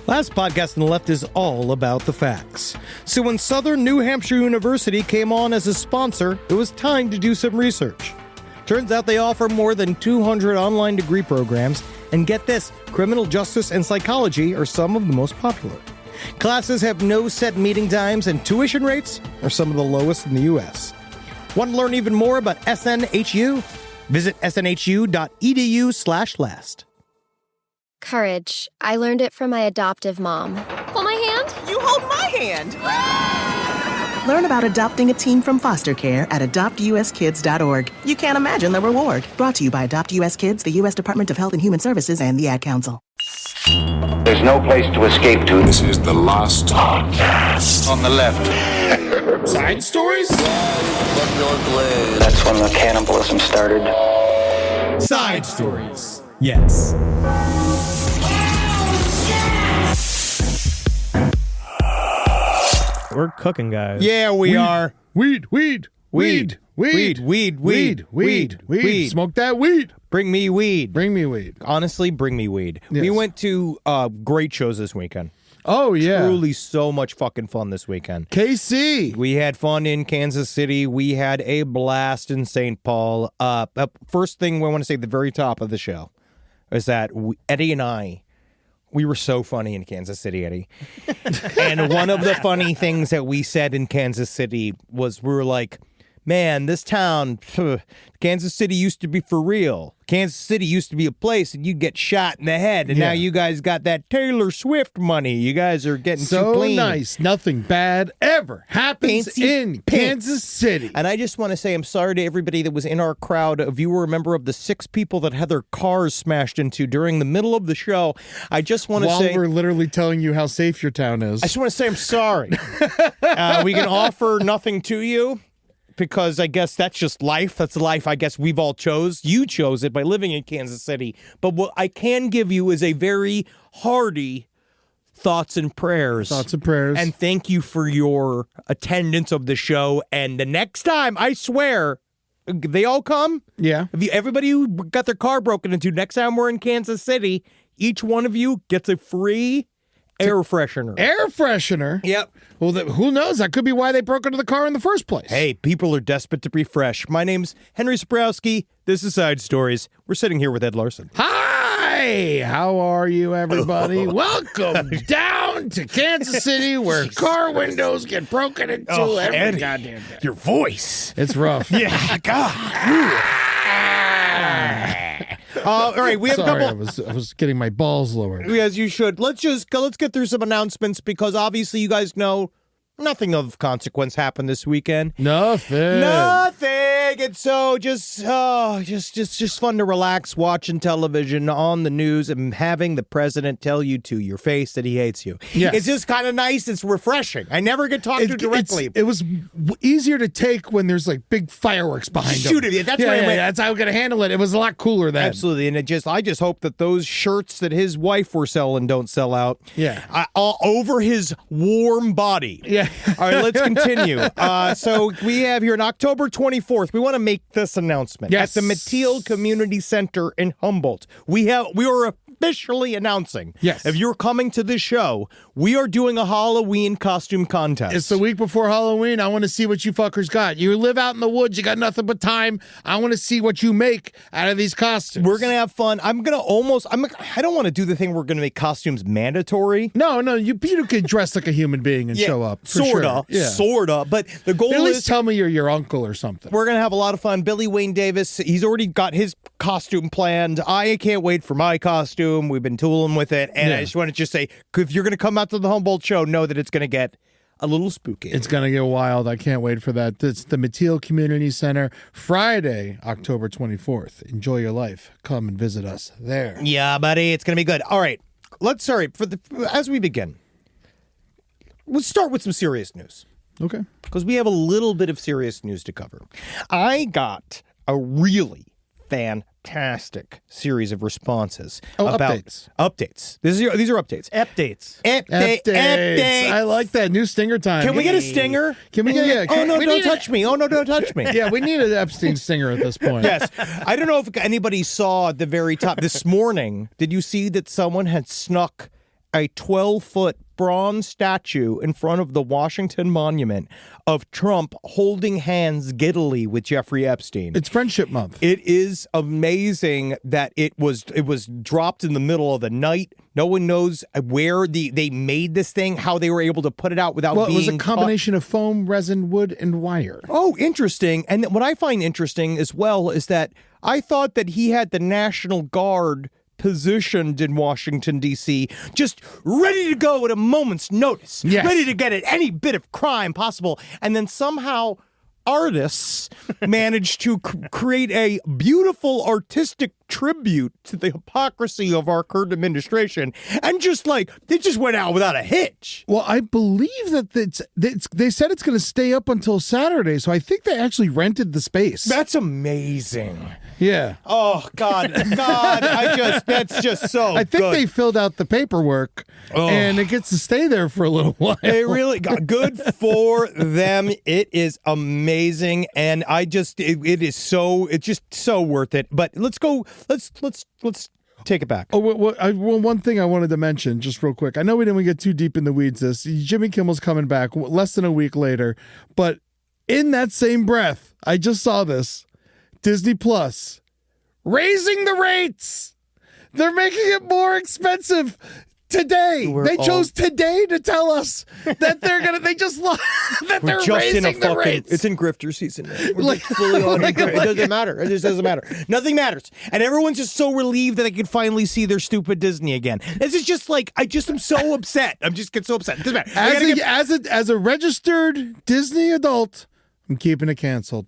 Last podcast on the left is all about the facts. So when Southern New Hampshire University came on as a sponsor, it was time to do some research. Turns out they offer more than 200 online degree programs, and get this, criminal justice and psychology are some of the most popular. Classes have no set meeting times, and tuition rates are some of the lowest in the U.S. Want to learn even more about SNHU? Visit snhu.edu/last. Courage. I learned it from my adoptive mom. Hold my hand. You hold my hand. Learn about adopting a teen from foster care at adoptuskids.org. You can't imagine the reward. Brought to you by Adopt US Kids, the U.S. Department of Health and Human Services, and the Ad Council. There's no place to escape to. This is the last podcast on the left. Side stories? That's when the cannibalism started. Side stories. Yes. We're cooking, guys. Yeah, we are. Weed. Weed. Smoke that weed. Bring me weed. Bring me weed. Honestly, bring me weed. Yes. We went to great shows this weekend. Oh, yeah. Truly so much fucking fun this weekend. KC. We had fun in Kansas City. We had a blast in St. Paul. First thing we want to say at the very top of the show is that Eddie and I, we were so funny in Kansas City, Eddie. And one of the funny things that we said in Kansas City was we were like, man, this town, Kansas City used to be for real. Kansas City used to be a place and you'd get shot in the head. And now you guys got that Taylor Swift money. You guys are getting so too clean. Nice. Nothing bad ever happens in Kansas City. And I just want to say I'm sorry to everybody that was in our crowd. If you were a member of the 6 people that had their cars smashed into during the middle of the show, I just want to say... While we're literally telling you how safe your town is. I just want to say I'm sorry. We can offer nothing to you, because I guess that's just life. That's the life I guess we've all chose. You chose it by living in Kansas City. But what I can give you is a very hearty thoughts and prayers. Thoughts and prayers. And thank you for your attendance of the show. And the next time, I swear, they all come. Yeah. Everybody who got their car broken into, next time we're in Kansas City, each one of you gets a free air freshener. Air freshener? Yep. Well, who knows? That could be why they broke into the car in the first place. Hey, people are desperate to be fresh. My name's Henry Saprowski. This is Side Stories. We're sitting here with Ed Larson. Hi! How are you, everybody? Welcome down to Kansas City, where car windows get broken into every Eddie, goddamn day. Your voice. It's rough. Yeah, God. All right, we have a couple. I was getting my balls lowered. As you should. Let's get through some announcements, because obviously you guys know nothing of consequence happened this weekend. Nothing. And so just fun to relax watching television on the news and having the president tell you to your face that he hates you. Yes. It's just kind of nice. It's refreshing. I never get talked to directly. It was easier to take when there's like big fireworks behind him. Shoot it. That's that's how I'm going to handle it. It was a lot cooler then. Absolutely. And I just hope that those shirts that his wife were selling don't sell out. Yeah. All over his warm body. Yeah. All right, let's continue. So we have here on October 24th, we want to make this announcement. Yes. At the Mateel Community Center in Humboldt, we are officially announcing. Yes. If you're coming to this show, we are doing a Halloween costume contest. It's the week before Halloween. I want to see what you fuckers got. You live out in the woods. You got nothing but time. I want to see what you make out of these costumes. We're going to have fun. I don't want to do the thing we're going to make costumes mandatory. No, you can dress like a human being and show up. Sorta. But the goal At least is... tell me you're your uncle or something. We're going to have a lot of fun. Billy Wayne Davis, he's already got his costume planned. I can't wait for my costume. We've been tooling with it. And I just want to say, if you're going to come out to the Humboldt show, know that it's going to get a little spooky. It's going to get wild. I can't wait for that. It's the Mateel Community Center, Friday, October 24th. Enjoy your life. Come and visit us there. Yeah, buddy. It's going to be good. All right. As we begin, let's start with some serious news. Okay. Because we have a little bit of serious news to cover. I got a really fantastic series of responses about updates. These are updates. Updates. Updates. I like that. New stinger time. Can we get a stinger? Can we get? Oh no! Don't touch me! Oh no! Don't touch me! Yeah, we need an Epstein stinger at this point. Yes. I don't know if anybody saw at the very top this morning. Did you see that someone had snuck a 12-foot bronze statue in front of the Washington Monument of Trump holding hands giddily with Jeffrey Epstein. It's Friendship Month. It is amazing that it was dropped in the middle of the night. No one knows where they made this thing, how they were able to put it out without being Well, it was a combination of foam, resin, wood, and wire. Oh, interesting. And what I find interesting as well is that I thought that he had the National Guard positioned in Washington, D.C., just ready to go at a moment's notice, yes. ready to get at any bit of crime possible. And then somehow artists managed to create a beautiful artistic tribute to the hypocrisy of our current administration, and just like they just went out without a hitch. Well, I believe that they said it's going to stay up until Saturday, so I think they actually rented the space. That's amazing. Yeah. Oh God, that's just so. I think good. they filled out the paperwork, and it gets to stay there for a little while. It really got good for them. It is amazing, and it's just so worth it. But let's go. Let's take it back. Oh, one thing I wanted to mention, just real quick. I know we didn't get too deep in the weeds. Jimmy Kimmel's coming back less than a week later, but in that same breath, I just saw this. Disney Plus raising the rates. They're making it more expensive today. They chose today to tell us that they're raising the rates. It's in grifter season. We're fully on it doesn't matter. It just doesn't matter. Nothing matters. And everyone's just so relieved that they can finally see their stupid Disney again. This is just like I am so upset. I'm just get so upset. It doesn't matter. As a registered Disney adult, I'm keeping it canceled.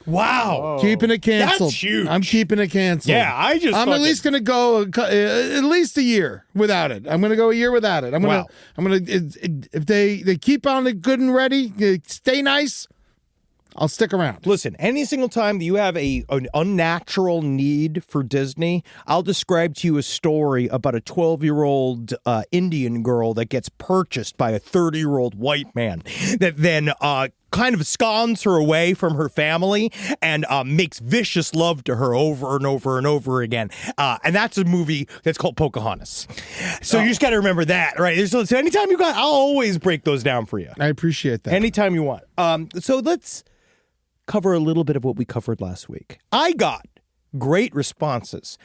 Wow. Keeping it canceled. That's huge. I'm keeping it canceled. Yeah, I'm at least going to go at least a year without it. I'm going to go a year without it. I'm going to if they keep on it good and ready, stay nice, I'll stick around. Listen, any single time that you have an unnatural need for Disney, I'll describe to you a story about a 12-year-old Indian girl that gets purchased by a 30-year-old white man that then kind of scones her away from her family and makes vicious love to her over and over and over again. And that's a movie that's called Pocahontas. So you just got to remember that, right? So anytime you got, I'll always break those down for you. I appreciate that. Anytime you want. So let's cover a little bit of what we covered last week. I got great responses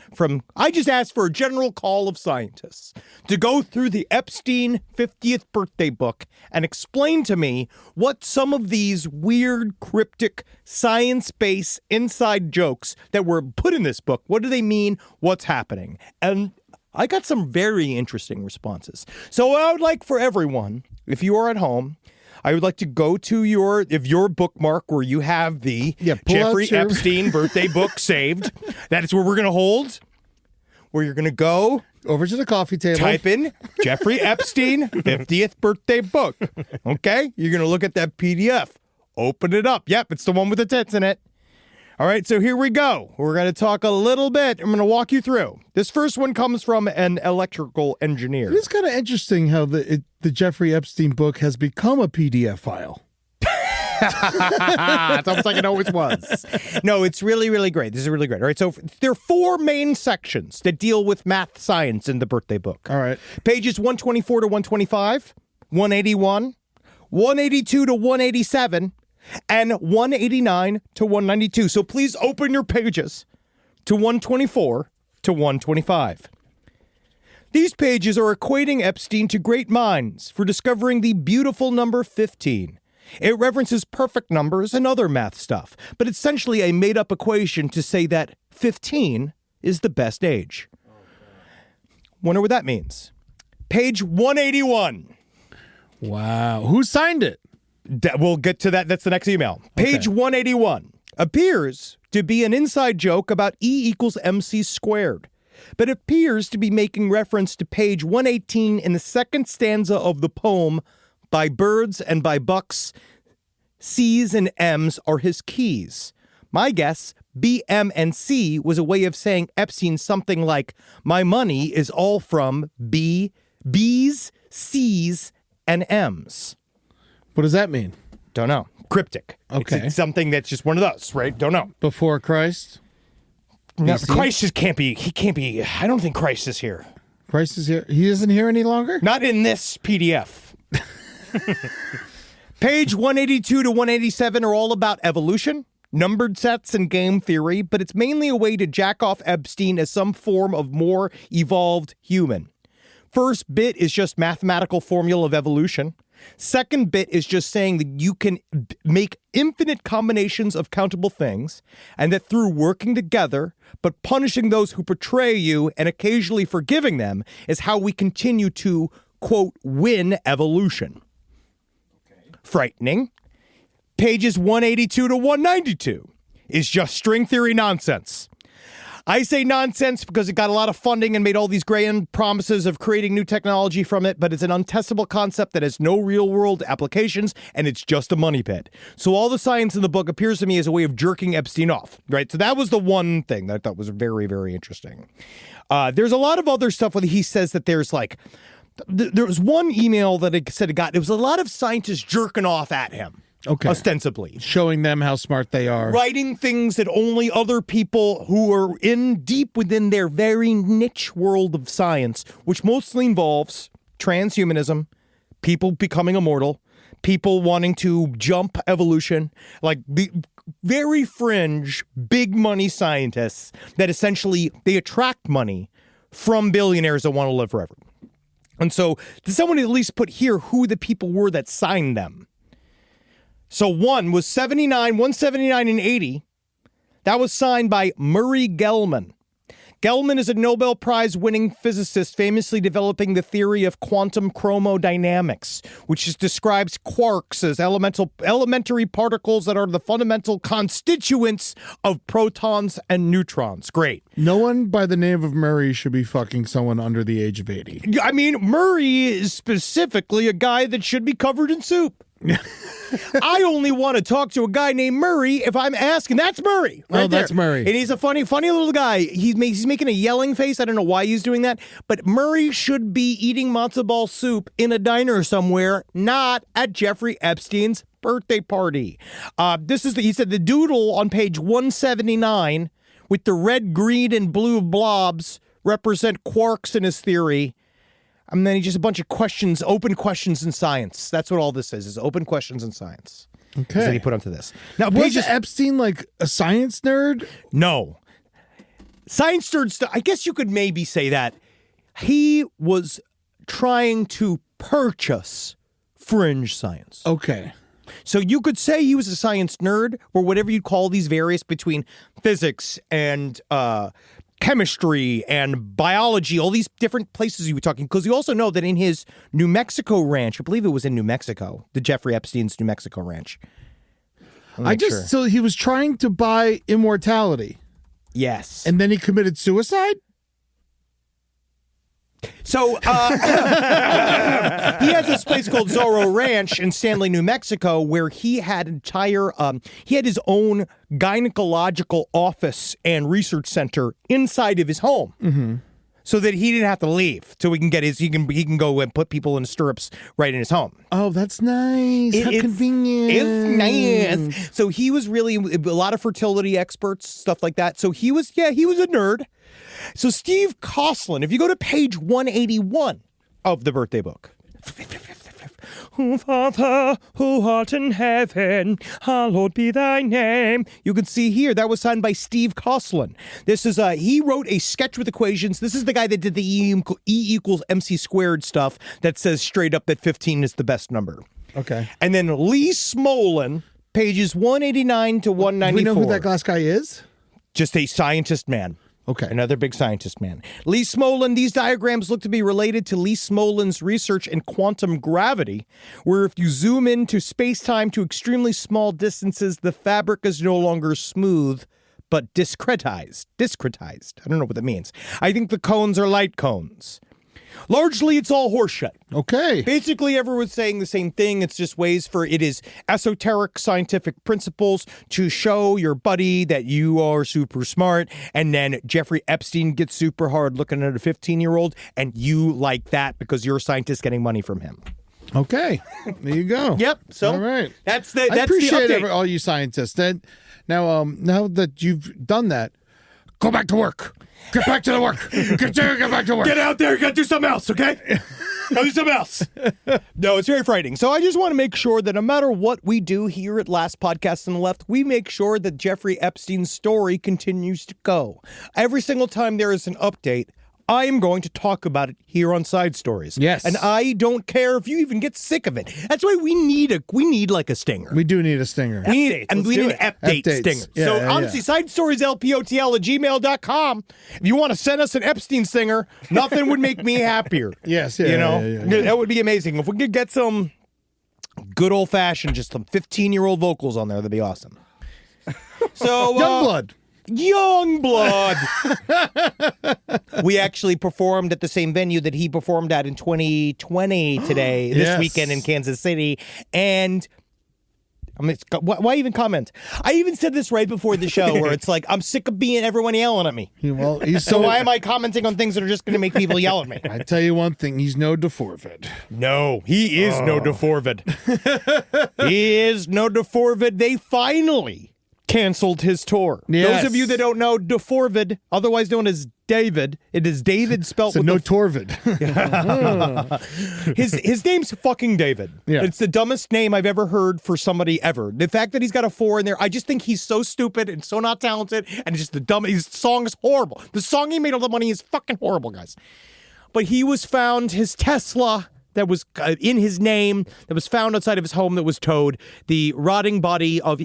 I just asked for a general call of scientists to go through the Epstein 50th birthday book and explain to me what some of these weird, cryptic, science-based inside jokes that were put in this book, what do they mean? What's happening? And I got some very interesting responses. So I would like for everyone, if you are at home, I would like to go to your bookmark where you have the Jeffrey Epstein birthday book saved. That is where we're going to hold, where you're going to go. Over to the coffee table. Type in Jeffrey Epstein 50th birthday book. Okay? You're going to look at that PDF. Open it up. Yep, it's the one with the tits in it. All right, so here we go. We're going to talk a little bit. I'm going to walk you through. This first one comes from an electrical engineer. It's kind of interesting how the Jeffrey Epstein book has become a PDF file. It's almost like it always was. No, it's really, really great. This is really great. All right, so there are 4 main sections that deal with math science in the birthday book. All right. Pages 124 to 125, 181, 182 to 187, and 189 to 192. So please open your pages to 124 to 125. These pages are equating Epstein to great minds for discovering the beautiful number 15. It references perfect numbers and other math stuff, but it's essentially a made-up equation to say that 15 is the best age. Wonder what that means. Page 181. Wow. Who signed it? We'll get to that. That's the next email. Page 181 appears to be an inside joke about E equals MC squared, but appears to be making reference to page 118 in the second stanza of the poem By Birds and by Bucks, C's and M's are his keys. My guess, B, M, and C was a way of saying Epstein something like, my money is all from B's, C's, and M's. What does that mean? Don't know. Cryptic. Okay. It's something that's just one of those, right? Don't know. Before Christ? No, BC? Christ just can't be. He can't be. I don't think Christ is here. Price is here. He isn't here any longer? Not in this PDF. Page 182 to 187 are all about evolution, numbered sets, and game theory, but it's mainly a way to jack off Epstein as some form of more evolved human. First bit is just mathematical formula of evolution. Second bit is just saying that you can make infinite combinations of countable things, and that through working together, but punishing those who betray you and occasionally forgiving them is how we continue to, quote, win evolution. Frightening. Pages 182 to 192 is just string theory nonsense. I say nonsense because it got a lot of funding and made all these grand promises of creating new technology from it, but it's an untestable concept that has no real-world applications, and it's just a money pit. So all the science in the book appears to me as a way of jerking Epstein off, right? So that was the one thing that I thought was very, very interesting. There's a lot of other stuff where he says that there's like... There was one email that it said it was a lot of scientists jerking off at him. Okay. Ostensibly. Showing them how smart they are. Writing things that only other people who are in deep within their very niche world of science, which mostly involves transhumanism, people becoming immortal, people wanting to jump evolution, like the very fringe, big money scientists that essentially they attract money from billionaires that want to live forever. And so, does someone at least put here who the people were that signed them? So one was 179 and 80. That was signed by Murray Gell-Mann. Gell-Mann is a Nobel Prize winning physicist famously developing the theory of quantum chromodynamics, which describes quarks as elementary particles that are the fundamental constituents of protons and neutrons. Great. No one by the name of Murray should be fucking someone under the age of 80. I mean, Murray is specifically a guy that should be covered in soup. I only want to talk to a guy named Murray if I'm asking. That's Murray. Right that's there. Murray. And he's a funny little guy. He's making a yelling face. I don't know why he's doing that. But Murray should be eating matzo ball soup in a diner somewhere, not at Jeffrey Epstein's birthday party. He said the doodle on page 179 with the red, green, and blue blobs represent quarks in his theory. And then just a bunch of questions, open questions in science. That's what all this is open questions in science. Okay. That he put onto this. Now, was Epstein like a science nerd? No. Science nerd, I guess you could maybe say that. He was trying to purchase fringe science. Okay. So you could say he was a science nerd, or whatever you call these various between physics and chemistry and biology, all these different places you were talking, because you also know that in his New Mexico ranch, I believe it was in New Mexico, the Jeffrey Epstein's New Mexico ranch. So he was trying to buy immortality. Yes. And then he committed suicide? So he has this place called Zorro Ranch in Stanley, New Mexico, where he had his own gynecological office and research center inside of his home, so that he didn't have to leave. So he can go and put people in stirrups right in his home. Oh, that's nice. How convenient. It's nice. So he was really a lot of fertility experts, stuff like that. So he was a nerd. So Steve Coslin, if you go to page 181 of the birthday book. Oh, Father, who art in heaven, hallowed be thy name. You can see here, that was signed by Steve Coslin. This is, he wrote a sketch with equations. This is the guy that did the E equals MC squared stuff that says straight up that 15 is the best number. Okay. And then Lee Smolin, pages 189 to 194. Do we know who that last guy is? Just a scientist man. Okay. Another big scientist man. Lee Smolin, these diagrams look to be related to Lee Smolin's research in quantum gravity, where if you zoom into space-time to extremely small distances, the fabric is no longer smooth, but discretized. Discretized. I don't know what that means. I think the cones are light cones. Largely, it's all horseshit. Okay. Basically, everyone's saying the same thing. It's just ways for it is esoteric scientific principles to show your buddy that you are super smart. And then Jeffrey Epstein gets super hard looking at a 15-year-old, and you like that because you're a scientist getting money from him. Okay. There you go. Yep. So all right. That's I appreciate the update. all you scientists. Now that you've done that, go back to work. Get back to the work. Get back to work. Get out there. You got to do something else, okay? Go do something else. No, it's very frightening. So I just want to make sure that no matter what we do here at Last Podcast on the Left, we make sure that Jeffrey Epstein's story continues to go. Every single time there is an update, I am going to talk about it here on Side Stories. Yes. And I don't care if you even get sick of it. That's why we need like a stinger. We do need a stinger. We need an update Updates. stinger. Yeah, So yeah, honestly, yeah. sidestorieslpotl@gmail.com. If you want to send us an Epstein stinger, nothing would make me happier. Yes, yeah, You know, yeah. that would be amazing. If we could get some good old fashioned, just some 15-year-old vocals on there, that'd be awesome. So Youngblood. Youngblood. We actually performed at the same venue that he performed at in 2020 today, this Yes. weekend in Kansas City. And I mean, why even comment? I even said this right before the show where it's like, I'm sick of being everyone yelling at me. Well, he's So why am I commenting on things that are just going to make people yell at me? I tell you one thing, he's no DeForvid. No, he is no DeForvid. He is no DeForvid. They finally canceled his tour. Yes. Those of you that don't know, DeForvid, otherwise known as David, it is David spelt So with no the Torvid. his name's fucking David. Yeah. It's the dumbest name I've ever heard for somebody ever. The fact that he's got a 4 in there, I just think he's so stupid and so not talented, and just the dumb. His song is horrible. The song he made all the money is fucking horrible, guys. But he was found, his Tesla that was in his name, that was found outside of his home, that was towed. The rotting body of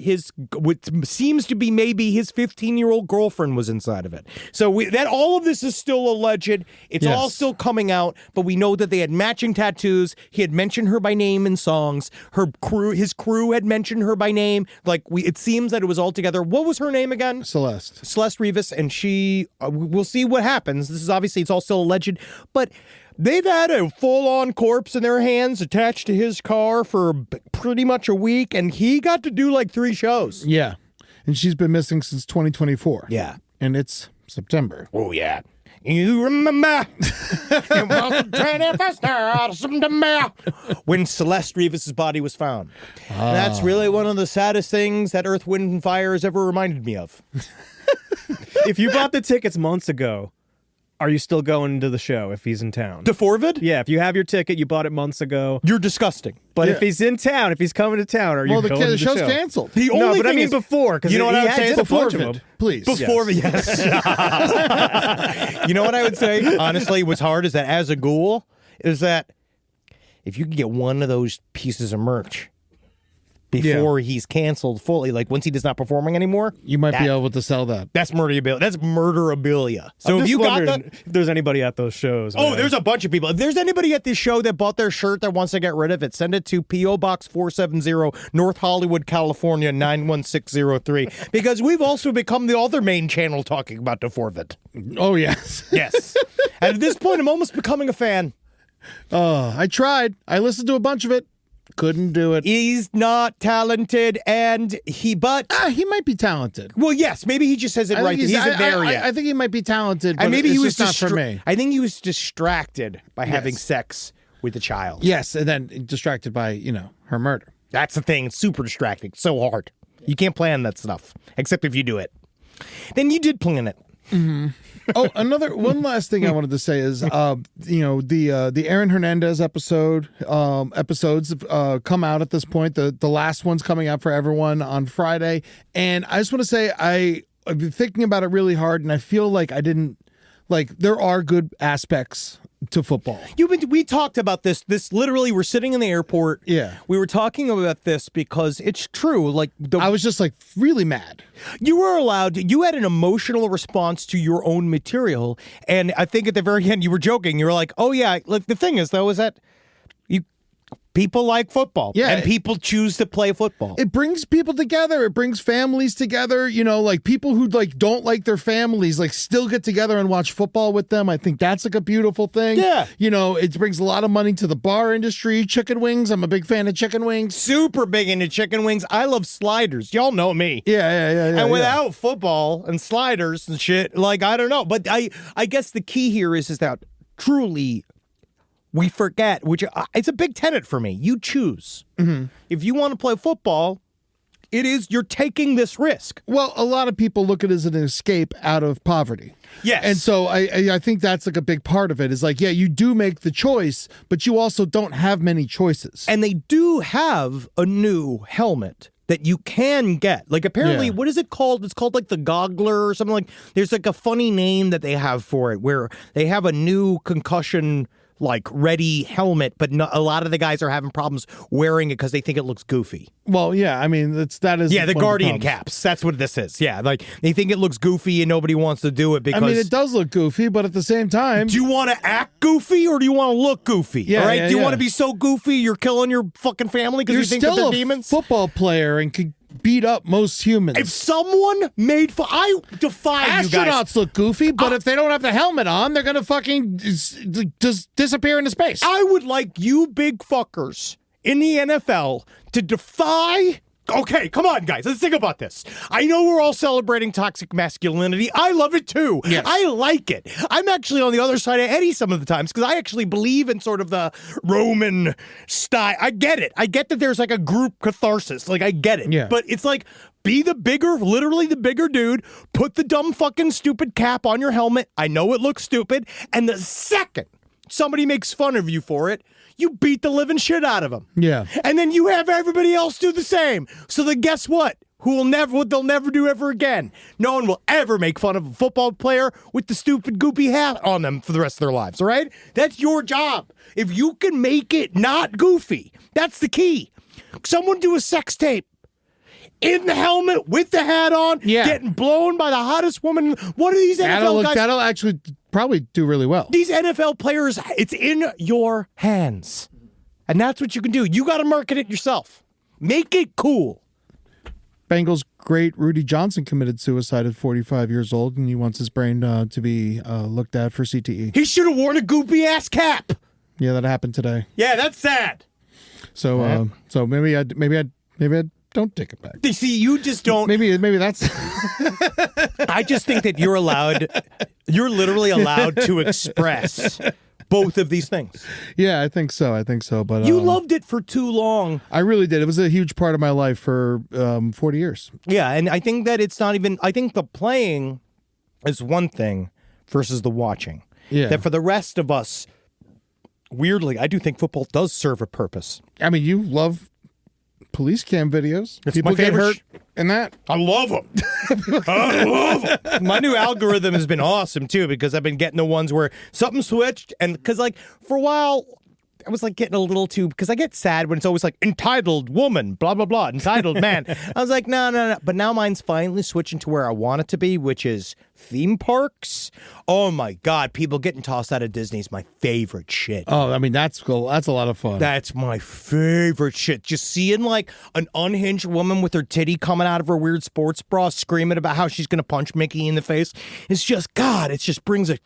what seems to be maybe his 15-year-old girlfriend was inside of it. So all of this is still alleged. It's all still coming out, but we know that they had matching tattoos. He had mentioned her by name in songs. His crew had mentioned her by name. It seems that it was all together. What was her name again? Celeste Rivas, and she. We'll see what happens. This is obviously, it's all still alleged, but they've had a full-on corpse in their hands attached to his car for pretty much a week, and he got to do 3 shows. Yeah. And she's been missing since 2024. Yeah. And it's September. Oh, yeah. You remember it was the 21st of September when Celeste Rivas' body was found. And that's really one of the saddest things that Earth, Wind, and Fire has ever reminded me of. If you bought the tickets months ago, are you still going to the show if he's in town? DeForvid? Yeah, if you have your ticket, you bought it months ago. You're disgusting. But if he's in town, if he's coming to town, are you going to the the show's show? canceled. The No, only but I thing mean is, before, because you know what I would say? did a bunch of them. Please. Before, yes. You know what I would say? Honestly, what's hard is that as a ghoul, is that if you could get one of those pieces of merch before he's canceled fully, once he does not performing anymore, You might be able to sell that. that's murderabilia. That's murderabilia. So I'm if just you got wondering that. if there's anybody at those shows. Oh, man. there's a bunch of people. If there's anybody at this show that bought their shirt that wants to get rid of it, send it to P.O. Box 470, North Hollywood, California, 91603. Because we've also become the other main channel talking about DeForvid. Oh, yes. Yes. And at this point, I'm almost becoming a fan. I tried. I listened to a bunch of it. Couldn't do it. He's not talented, and he might be talented. well, yes, maybe he just hasn't right. He isn't there yet. I think he might be talented, but and maybe it's he was just not for me. I think he was distracted by having sex with a child. Yes, and then distracted by, her murder. That's the thing. It's super distracting. So hard. You can't plan that stuff, except if you do it. Then you did plan it. Oh, one last thing I wanted to say is, the Aaron Hernandez episodes come out at this point. The last one's coming out for everyone on Friday, and I just want to say I've been thinking about it really hard, and I feel like I didn't there are good aspects to football. We talked about this. This literally, we're sitting in the airport. Yeah. We were talking about this because it's true. I was just really mad. You were allowed, you had an emotional response to your own material. And I think at the very end, you were joking. You were like, oh, yeah. The thing is, though, is that people like football. Yeah. And people choose to play football. It brings people together. It brings families together. People who don't like their families, still get together and watch football with them. I think that's a beautiful thing. Yeah. It brings a lot of money to the bar industry. Chicken wings. I'm a big fan of chicken wings. Super big into chicken wings. I love sliders. Y'all know me. Yeah. And without football and sliders and shit, I don't know. But I guess the key here is that truly we forget, which it's a big tenet for me. You choose. Mm-hmm. If you want to play football, you're taking this risk. Well, a lot of people look at it as an escape out of poverty. Yes. And so I think that's like a big part of it is like, yeah, you do make the choice, but you also don't have many choices. And they do have a new helmet that you can get. Like, apparently, Yeah. what is it called? It's called like the Goggler or something. Like, there's like a funny name that they have for it where they have a new concussion like ready helmet, but a lot of the guys are having problems wearing it because they think it looks goofy. Well, yeah, I mean, that is The one of Guardian problems. caps. That's what this is. Yeah, like they think it looks goofy and nobody wants to do it because. I mean, it does look goofy, but at the same time, Do you want to act goofy or do you want to look goofy? Yeah, all right. yeah, Do you yeah. want to be so goofy you're killing your fucking family because you're you think that still they're a demons? football player and can beat up most humans. If someone made fun, I defy you guys. Astronauts look goofy, but if they don't have the helmet on, they're gonna fucking just disappear into space. I would like you big fuckers in the NFL to defy. Okay, come on, guys. Let's think about this. I know we're all celebrating toxic masculinity. I love it too. Yes. I like it. I'm actually on the other side of Eddie some of the times because I actually believe in sort of the Roman style. I get it. I get that there's like a group catharsis. Like, I get it. Yeah. But it's like, be the bigger, literally the bigger dude. Put the dumb fucking stupid cap on your helmet. I know it looks stupid. And the second somebody makes fun of you for it, you beat the living shit out of them. Yeah. And then you have everybody else do the same. So then guess what? What they'll never do ever again. No one will ever make fun of a football player with the stupid goopy hat on them for the rest of their lives, all right? That's your job. If you can make it not goofy, that's the key. Someone do a sex tape. In the helmet, with the hat on, Yeah. getting blown by the hottest woman. What are these NFL guys? That'll actually probably do really well. These NFL players, it's in your hands. And that's what you can do. You got to market it yourself. Make it cool. Bengals great Rudy Johnson committed suicide at 45 years old, and he wants his brain to be looked at for CTE. He should have worn a goopy ass cap. Yeah, that happened today. Yeah, that's sad. So so maybe I don't take it back. You see, you just don't. Maybe that's I just think that you're literally allowed to express both of these things. Yeah, I think so. But You loved it for too long. I really did. It was a huge part of my life for 40 years. Yeah, and I think that it's not even. I think the playing is one thing versus the watching. Yeah. That for the rest of us, weirdly, I do think football does serve a purpose. I mean, you love police cam videos. It's People my get favorite hurt in that. I love them. I love them. My new algorithm has been awesome too because I've been getting the ones where something switched, and because like for a while I was like getting a little too, because I get sad when it's always like entitled woman, blah blah blah, entitled man. I was like no, but now mine's finally switching to where I want it to be, which is theme parks. Oh my god, people getting tossed out of Disney is my favorite shit. Oh, I mean, that's cool. That's a lot of fun. That's my favorite shit. Just seeing like an unhinged woman with her titty coming out of her weird sports bra screaming about how she's going to punch Mickey in the face. It's just, God, it just brings a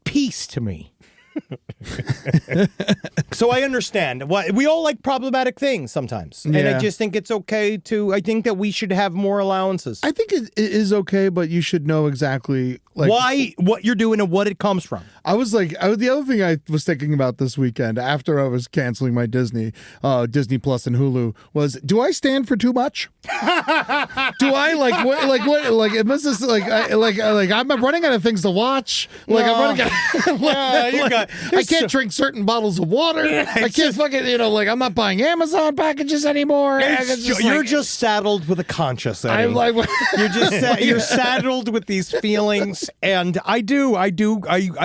peace to me. So I understand. We all like problematic things sometimes. And I Yeah. just think it's okay I think that we should have more allowances. I think it is okay, but you should know exactly why, what you're doing and what it comes from. the other thing I was thinking about this weekend after I was canceling my Disney Plus and Hulu was, do I stand for too much? Do I I'm running out of things to watch. Like No. I'm running out. I can't drink certain bottles of water. I can't I'm not buying Amazon packages anymore. You're just saddled with a conscience. Eddie. I'm like, You're just you're saddled with these feelings, and I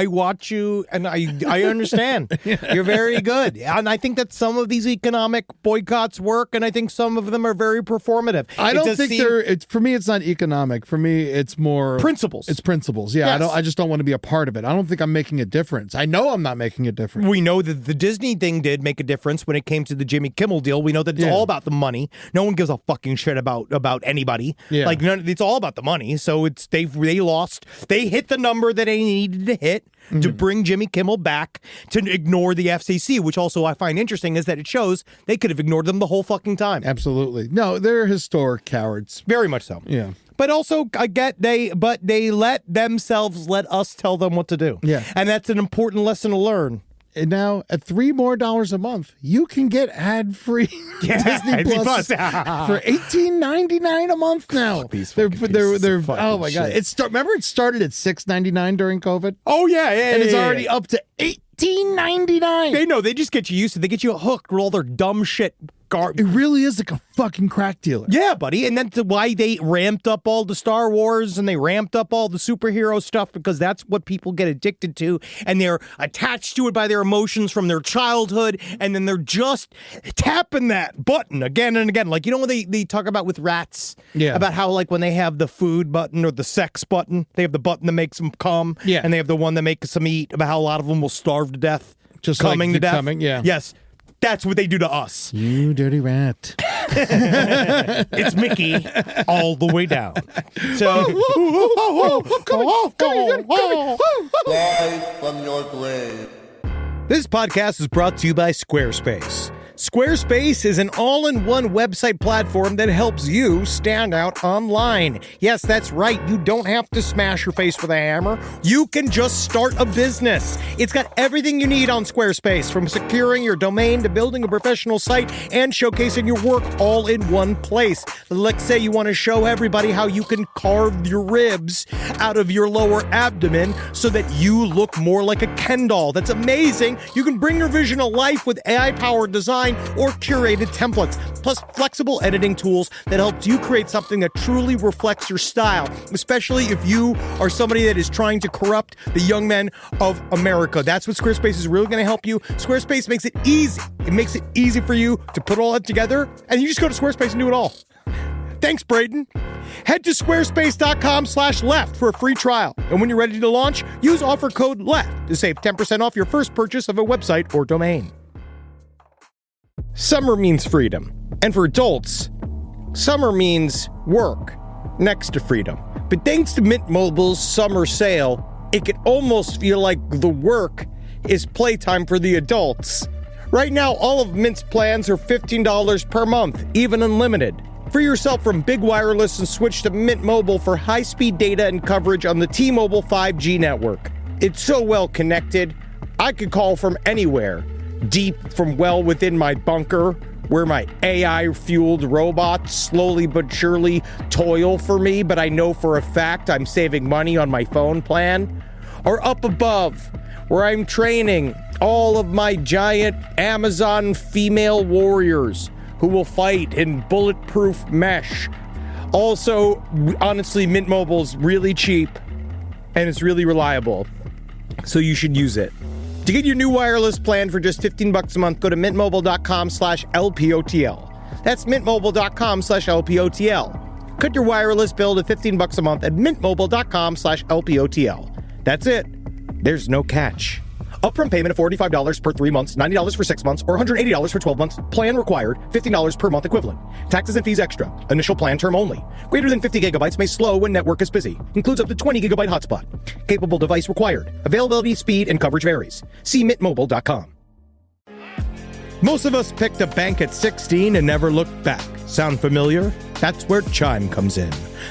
watch you, and I understand. You're very good, and I think that some of these economic boycotts work, and I think some of them are very performative. I don't think for me, it's not economic. For me, it's more principles. It's principles. Yeah, Yes. I just don't want to be a part of it. I don't think I'm making a difference. I know I'm not making a difference. We know that the Disney thing did make a difference when it came to the Jimmy Kimmel deal. We know that it's Yeah. all about the money. No one gives a fucking shit about anybody. Yeah. It's all about the money. So they lost. They hit the number that they needed to hit to bring Jimmy Kimmel back to ignore the FCC, which also I find interesting is that it shows they could have ignored them the whole fucking time. Absolutely. No, they're historic cowards. Very much so. Yeah. But also, I get they let us tell them what to do. Yeah. And that's an important lesson to learn. And now at $3 more a month, you can get ad-free Disney Plus for $18.99 a month now. They're oh my god! Remember it started at $6.99 during COVID. Oh yeah, and it's already up to $18.99. They know. They just get you used to it. They get you hooked with all their dumb shit. It really is like a fucking crack dealer. Yeah, buddy. And that's why they ramped up all the Star Wars and they ramped up all the superhero stuff, because that's what people get addicted to. And they're attached to it by their emotions from their childhood. And then they're just tapping that button again and again. Like, you know when they talk about with rats? Yeah. About how, like, when they have the food button or the sex button, they have the button that makes them come. Yeah. And they have the one that makes them eat, about how a lot of them will starve to death. Just coming like to death. Coming, yeah. Yes. That's what they do to us. You dirty rat. It's Mickey all the way down. So, Rise from your grave. this podcast is brought to you by Squarespace. Squarespace is an all-in-one website platform that helps you stand out online. Yes, that's right. You don't have to smash your face with a hammer. You can just start a business. It's got everything you need on Squarespace, from securing your domain to building a professional site and showcasing your work all in one place. Let's say you want to show everybody how you can carve your ribs out of your lower abdomen so that you look more like a Ken doll. That's amazing. You can bring your vision to life with AI-powered design or curated templates, plus flexible editing tools that helps you create something that truly reflects your style, especially if you are somebody that is trying to corrupt the young men of America. That's what Squarespace is really going to help you. Squarespace makes it easy. It makes it easy for you to put all that together, and you just go to Squarespace and do it all. Thanks, Braden. Head to squarespace.com/left for a free trial. And when you're ready to launch, use offer code LEFT to save 10% off your first purchase of a website or domain. Summer means freedom. And for adults, summer means work next to freedom. But thanks to Mint Mobile's summer sale, it can almost feel like the work is playtime for the adults. Right now, all of Mint's plans are $15 per month, even unlimited. Free yourself from big wireless and switch to Mint Mobile for high-speed data and coverage on the T-Mobile 5G network. It's so well connected, I could call from anywhere. Deep from well within my bunker, where my AI-fueled robots slowly but surely toil for me, but I know for a fact I'm saving money on my phone plan. Or up above, where I'm training all of my giant Amazon female warriors who will fight in bulletproof mesh. Also, honestly, Mint Mobile's really cheap and it's really reliable, so you should use it. To get your new wireless plan for just $15 a month, go to mintmobile.com/LPOTL. That's mintmobile.com/LPOTL. Cut your wireless bill to $15 a month at mintmobile.com/LPOTL. That's it. There's no catch. Upfront payment of $45 per 3 months, $90 for 6 months, or $180 for 12 months. Plan required, $15 per month equivalent. Taxes and fees extra. Initial plan term only. Greater than 50 gigabytes may slow when network is busy. Includes up to 20 gigabyte hotspot. Capable device required. Availability, speed, and coverage varies. See mintmobile.com. Most of us picked a bank at 16 and never looked back. Sound familiar? That's where Chime comes in.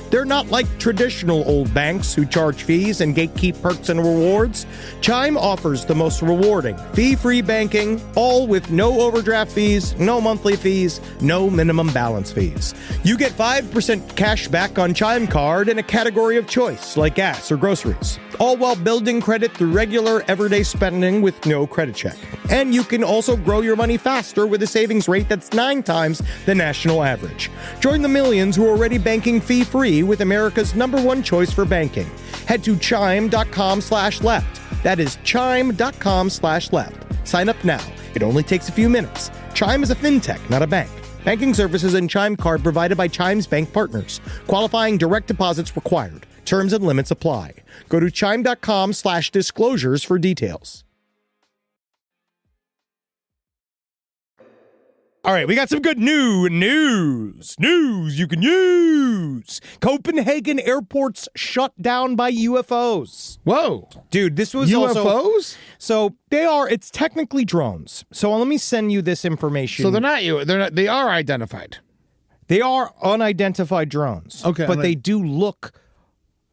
They're not like traditional old banks who charge fees and gatekeep perks and rewards. Chime offers the most rewarding, fee-free banking, all with no overdraft fees, no monthly fees, no minimum balance fees. You get 5% cash back on Chime Card in a category of choice, like gas or groceries, all while building credit through regular, everyday spending with no credit check. And you can also grow your money faster with a savings rate that's 9 times the national average. Join the millions who are already banking fee-free with America's #1 choice for banking. Head to chime.com/left. That is chime.com/left. Sign up now. It only takes a few minutes. Chime is a fintech, not a bank. Banking services and Chime Card provided by Chime's bank partners. Qualifying direct deposits required. Terms and limits apply. Go to chime.com/disclosures for details. All right, we got some good news you can use. Copenhagen airport's shut down by UFOs. Whoa. Dude, this was UFOs? It's technically drones. So let me send you this information. So they are identified. They are unidentified drones. Okay. But they do look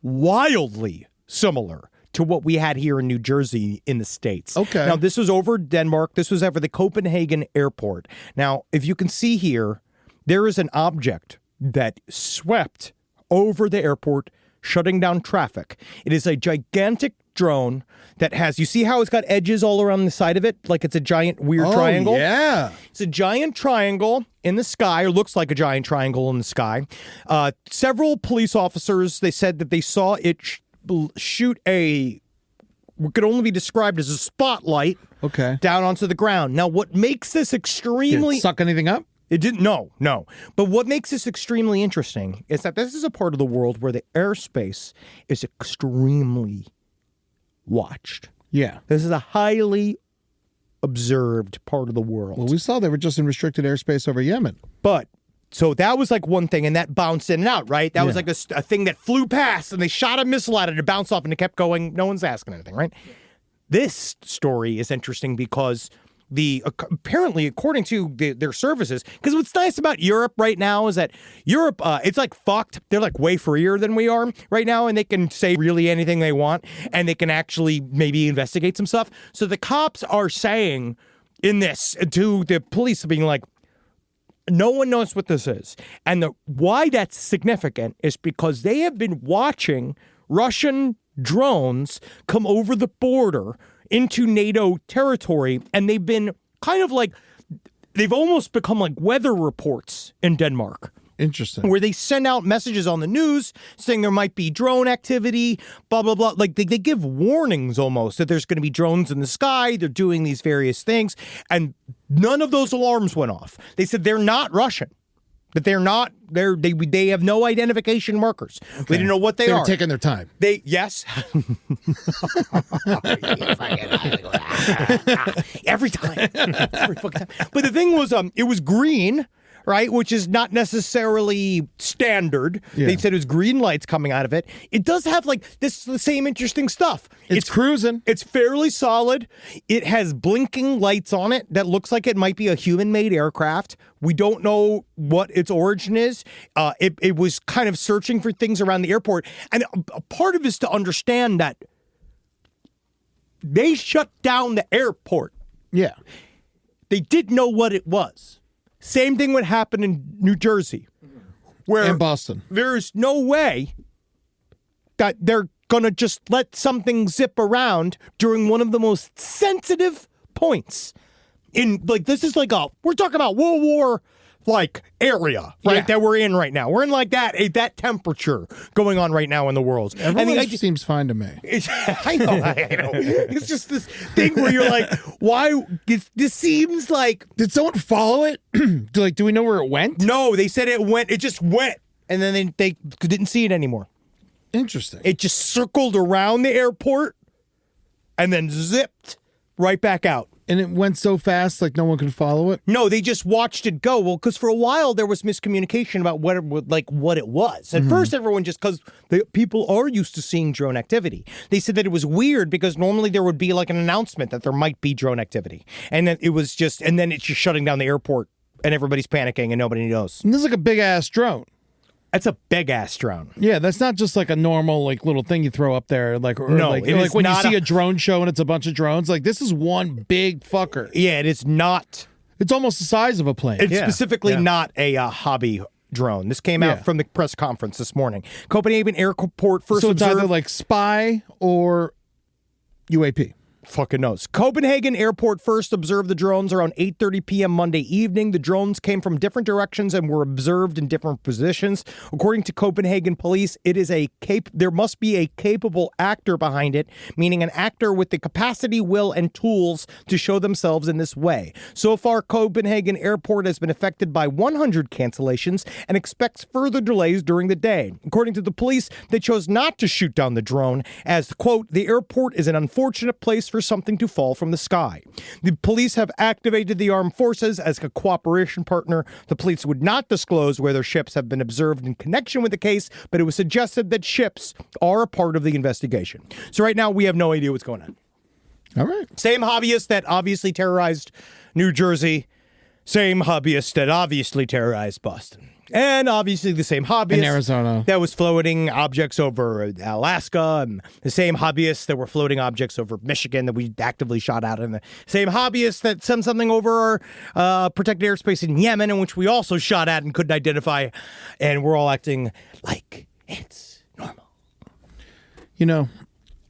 wildly similar to what we had here in New Jersey in the States. Okay. Now, this was over Denmark. This was over the Copenhagen airport. Now, if you can see here, there is an object that swept over the airport, shutting down traffic. It is a gigantic drone that has, you see how it's got edges all around the side of it? Like it's a giant weird triangle? Yeah. It's a giant triangle in the sky, or looks like a giant triangle in the sky. Several police officers, they said that they saw it shoot what could only be described as a spotlight down onto the ground. Now, what makes this extremely... Did it suck anything up? It didn't, no. But what makes this extremely interesting is that this is a part of the world where the airspace is extremely watched. Yeah. This is a highly observed part of the world. Well, we saw they were just in restricted airspace over Yemen. But, so that was like one thing, and that bounced in and out, right? That was like a thing that flew past, and they shot a missile at it, it bounced off, and it kept going. No one's asking anything, right? This story is interesting because... apparently, according to their services, because what's nice about Europe right now is that Europe, it's like fucked. They're like way freer than we are right now, and they can say really anything they want, and they can actually maybe investigate some stuff. So the cops are saying in this to the police, being like, no one knows what this is. And why that's significant is because they have been watching Russian drones come over the border into NATO territory, and they've been kind of like, they've almost become like weather reports in Denmark. Interesting. Where they send out messages on the news saying there might be drone activity, blah, blah, blah. Like they give warnings almost that there's going to be drones in the sky. They're doing these various things. And none of those alarms went off. They said they're not Russian. That they have no identification markers. Okay. We didn't know what they are. They're taking their time. Yes. Every time. Every fucking time. But the thing was, it was green, right? Which is not necessarily standard. Yeah. They said it was green lights coming out of it. It does have the same interesting stuff. It's cruising. It's fairly solid. It has blinking lights on it that looks like it might be a human-made aircraft. We don't know what its origin is. It was kind of searching for things around the airport. And a part of it is to understand that they shut down the airport. Yeah. They didn't know what it was. Same thing would happen in New Jersey. And Boston. There's no way that they're going to just let something zip around during one of the most sensitive points. This is we're talking about World War area, right? That we're in right now. We're in that temperature going on right now in the world. Everyone seems fine to me. I know. It's just this thing where you're like, why? This seems like... Did someone follow it? Do we know where it went? No, they said it just went. And then they didn't see it anymore. Interesting. It just circled around the airport and then zipped right back out. And it went so fast, no one could follow it? No, they just watched it go. Well, because for a while there was miscommunication about what it was. At first, everyone because the people are used to seeing drone activity. They said that it was weird because normally there would be an announcement that there might be drone activity. And then it's just shutting down the airport and everybody's panicking and nobody knows. And this is a big-ass drone. That's a big-ass drone. Yeah, that's not just a normal little thing you throw up there. When you see a drone show and it's a bunch of drones. This is one big fucker. Yeah, it is not. It's almost the size of a plane. It's specifically not a hobby drone. This came out from the press conference this morning. Copenhagen Airport first observed... So it's either spy or UAP. Fucking knows. Copenhagen Airport first observed the drones around 8:30 p.m. Monday evening. The drones came from different directions and were observed in different positions. According to Copenhagen police, there must be a capable actor behind it, meaning an actor with the capacity, will, and tools to show themselves in this way. So far, Copenhagen Airport has been affected by 100 cancellations and expects further delays during the day. According to the police, they chose not to shoot down the drone as, quote, the airport is an unfortunate place for something to fall from the sky. The police have activated the armed forces as a cooperation partner. The police would not disclose whether ships have been observed in connection with the case, but it was suggested that ships are a part of the investigation. So right now, we have no idea what's going on. All right. Same hobbyist that obviously terrorized New Jersey. Same hobbyist that obviously terrorized Boston. And obviously the same hobbyist In Arizona. that was floating objects over Alaska, and the same hobbyists that were floating objects over Michigan that we actively shot at, and the same hobbyists that sent something over our protected airspace in Yemen, in which we also shot at and couldn't identify, and we're all acting like it's normal. You know,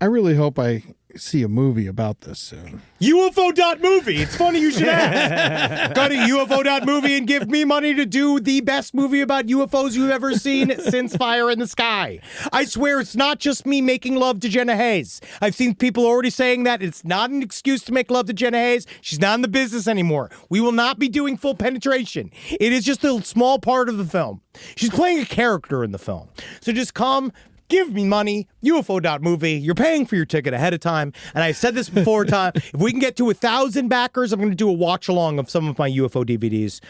I really hope I see a movie about this soon. UFO.movie. It's funny you should ask. Go to UFO.movie and give me money to do the best movie about UFOs you've ever seen since Fire in the Sky. I swear it's not just me making love to Jenna Hayes. I've seen people already saying that it's not an excuse to make love to Jenna Hayes. She's not in the business anymore. We will not be doing full penetration. It is just a small part of the film. She's playing a character in the film. So just come. Give me money, UFO.movie. You're paying for your ticket ahead of time. And I said this before, Tom, if we can get to 1,000 backers, I'm going to do a watch along of some of my UFO DVDs.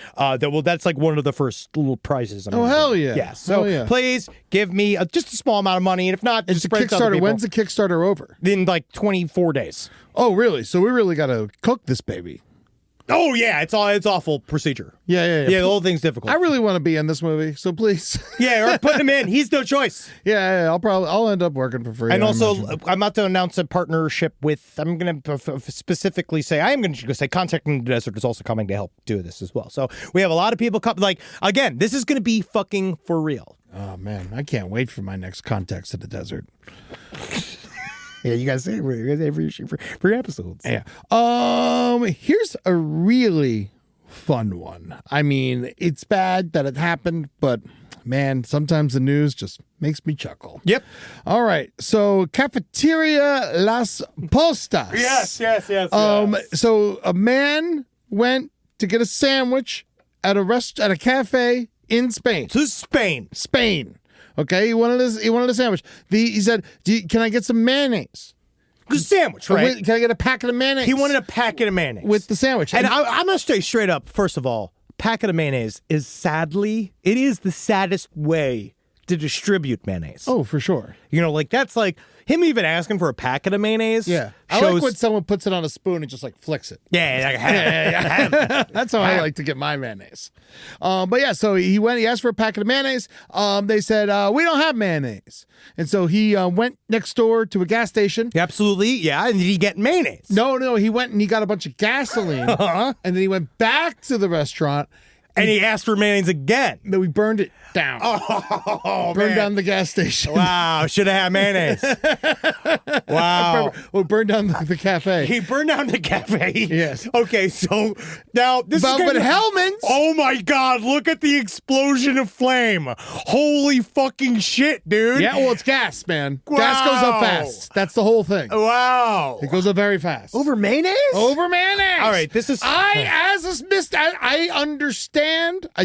That's like one of the first little prizes. Oh, hell yeah. Yes. So please give me just a small amount of money. And if not, it's just a Kickstarter. When's the Kickstarter over? In like 24 days. Oh, really? So we really got to cook this baby. Oh yeah, it's awful procedure. Yeah. The whole thing's difficult. I really want to be in this movie, so please. Yeah, or put him in. He's no choice. Yeah, I'll end up working for free. And also, I'm about to announce a partnership with. I'm going to specifically say I am going to say Contacting the Desert is also coming to help do this as well. So we have a lot of people come. Like again, this is going to be fucking for real. Oh man, I can't wait for my next Contacts to the Desert. Yeah, you guys say for episodes. Yeah. Here's a really fun one. I mean, it's bad that it happened, but man, sometimes the news just makes me chuckle. Yep. All right. So, Cafeteria Las Postas. Yes. So a man went to get a sandwich at a cafe in Spain. To Spain. Okay, he wanted a sandwich. He said, "Can I get some mayonnaise?" The sandwich, right? Can I get a packet of mayonnaise? He wanted a packet of mayonnaise with the sandwich. And I'm gonna say straight up. First of all, packet of mayonnaise is the saddest way to distribute mayonnaise. Oh, for sure. You know, like that's like him even asking for a packet of mayonnaise. Yeah, I like when someone puts it on a spoon and just like flicks it. Yeah. That's how I like to get my mayonnaise. But yeah, so he asked for a packet of mayonnaise. They said, we don't have mayonnaise. And so he went next door to a gas station. Absolutely, yeah. And did he get mayonnaise? No, he went and he got a bunch of gasoline. And then he went back to the restaurant. And he asked for mayonnaise again. No, we burned it down. Burned down the gas station. Wow, should have had mayonnaise. Wow. Burned down the cafe. He burned down the cafe. Yes. Okay, so now this is but Hellman's. Oh my God! Look at the explosion of flame! Holy fucking shit, dude! Yeah, well, it's gas, man. Wow. Gas goes up fast. That's the whole thing. Wow. It goes up very fast. Over mayonnaise? Over mayonnaise. All right, this is. I understand.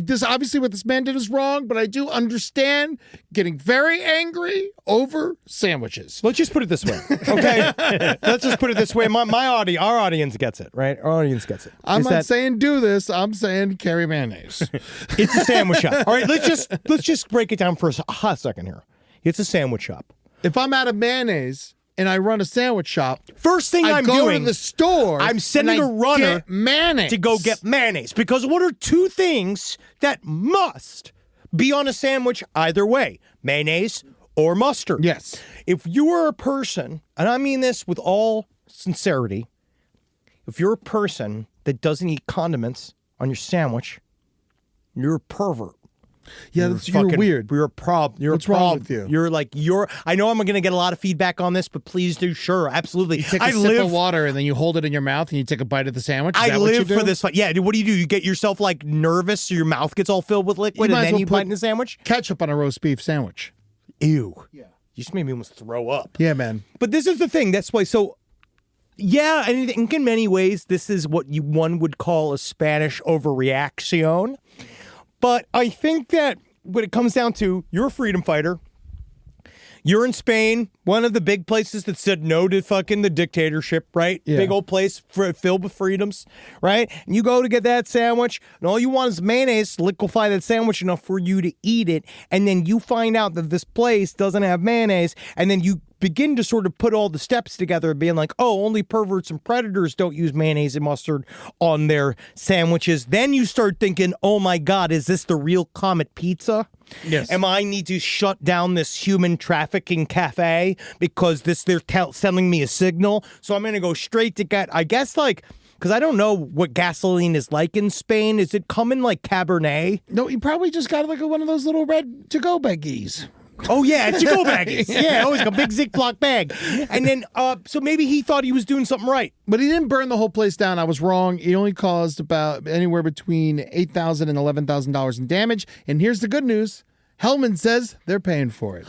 This obviously what this man did is wrong, but I do understand getting very angry over sandwiches. Let's just put it this way, okay? Let's just put it this way. Our audience gets it, right? Our audience gets it. I'm not saying do this. I'm saying carry mayonnaise. It's a sandwich shop. All right, let's just break it down for a hot second here. It's a sandwich shop. If I'm out of mayonnaise and I run a sandwich shop, first thing I go to the store. I'm sending a runner mayonnaise to go get mayonnaise, because what are two things that must be on a sandwich either way? Mayonnaise or mustard. Yes. If you are a person, and I mean this with all sincerity, if you're a person that doesn't eat condiments on your sandwich, you're a pervert. Yeah, you're weird. You're a problem. What's wrong with you? I know I'm going to get a lot of feedback on this, but please do. Sure, absolutely. You take a sip of water and then you hold it in your mouth and you take a bite of the sandwich. I live for this. Yeah, what do? You get yourself like nervous so your mouth gets all filled with liquid and then you bite in the sandwich? Ketchup on a roast beef sandwich. Ew. Yeah. You just made me almost throw up. Yeah, man. But this is the thing. That's why. So, yeah, and I think in many ways, this is what one would call a Spanish overreaction. But I think that when it comes down to, you're a freedom fighter, You're in Spain, one of the big places that said no to fucking the dictatorship, right? Yeah. Big old place filled with freedoms, right? And you go to get that sandwich, and all you want is mayonnaise to liquefy that sandwich enough for you to eat it. And then you find out that this place doesn't have mayonnaise, and then you begin to sort of put all the steps together, being like, oh, only perverts and predators don't use mayonnaise and mustard on their sandwiches. Then you start thinking, oh my God, is this the real Comet Pizza? Yes. Am I need to shut down this human trafficking cafe because they're sending me a signal? So I'm going to go straight to get, I guess, like, because I don't know what gasoline is like in Spain. Is it coming like Cabernet? No, he probably just got like one of those little red to-go baggies. Oh, yeah, it's go baggies. Yeah, always like a big Ziploc bag. And then, so maybe he thought he was doing something right. But he didn't burn the whole place down. I was wrong. He only caused about anywhere between $8,000 and $11,000 in damage. And here's the good news. Hellman says they're paying for it.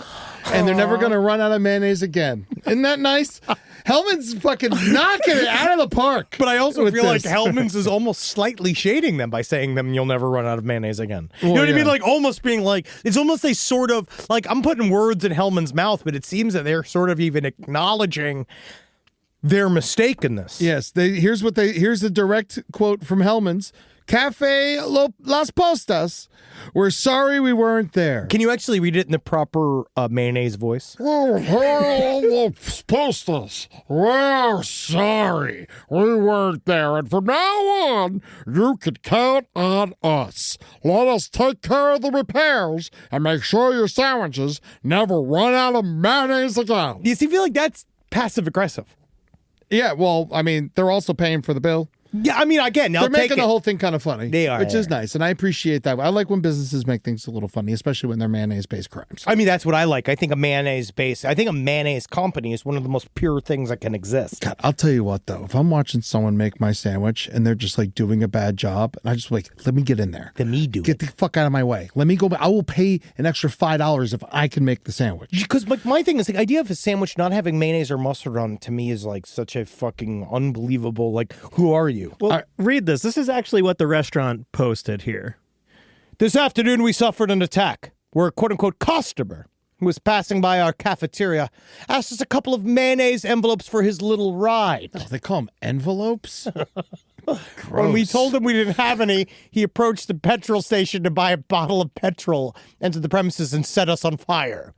And they're never going to run out of mayonnaise again. Isn't that nice? Hellman's fucking knocking it out of the park. But I also feel like this. Hellman's is almost slightly shading them by saying them you'll never run out of mayonnaise again. You know Well, what I mean? yeah. Like almost being like, it's almost a sort of, like I'm putting words in Hellman's mouth, but it seems that they're sort of even acknowledging their mistake in this. Yes, here's the direct quote from Hellman's. Cafe Las Postas. We're sorry we weren't there. Can you actually read it in the proper mayonnaise voice? Oh, Las Postas. We're sorry we weren't there. And from now on, you can count on us. Let us take care of the repairs and make sure your sandwiches never run out of mayonnaise again. Do you feel like that's passive aggressive? Yeah, well, I mean, they're also paying for the bill. Yeah, I mean, again, I'll They're take making it. the whole thing kind of funny. They are, Which is yeah. nice, and I appreciate that. I like when businesses make things a little funny, especially when they're mayonnaise-based crimes. I mean, that's what I like. I think a mayonnaise company is one of the most pure things that can exist. God, I'll tell you what, though. If I'm watching someone make my sandwich and they're just, like, doing a bad job, and I just, like, let me get in there. Let me do Get it. the fuck out of my way. Let me go. I will pay an extra $5 if I can make the sandwich. Because like, my thing is the idea of a sandwich not having mayonnaise or mustard on it to me is like such a fucking unbelievable, like, who are you? Well, read this. This is actually what the restaurant posted here. This afternoon, we suffered an attack where a quote-unquote customer who was passing by our cafeteria asked us a couple of mayonnaise envelopes for his little ride. Oh, they call them envelopes? When we told him we didn't have any, he approached the petrol station to buy a bottle of petrol, entered the premises, and set us on fire.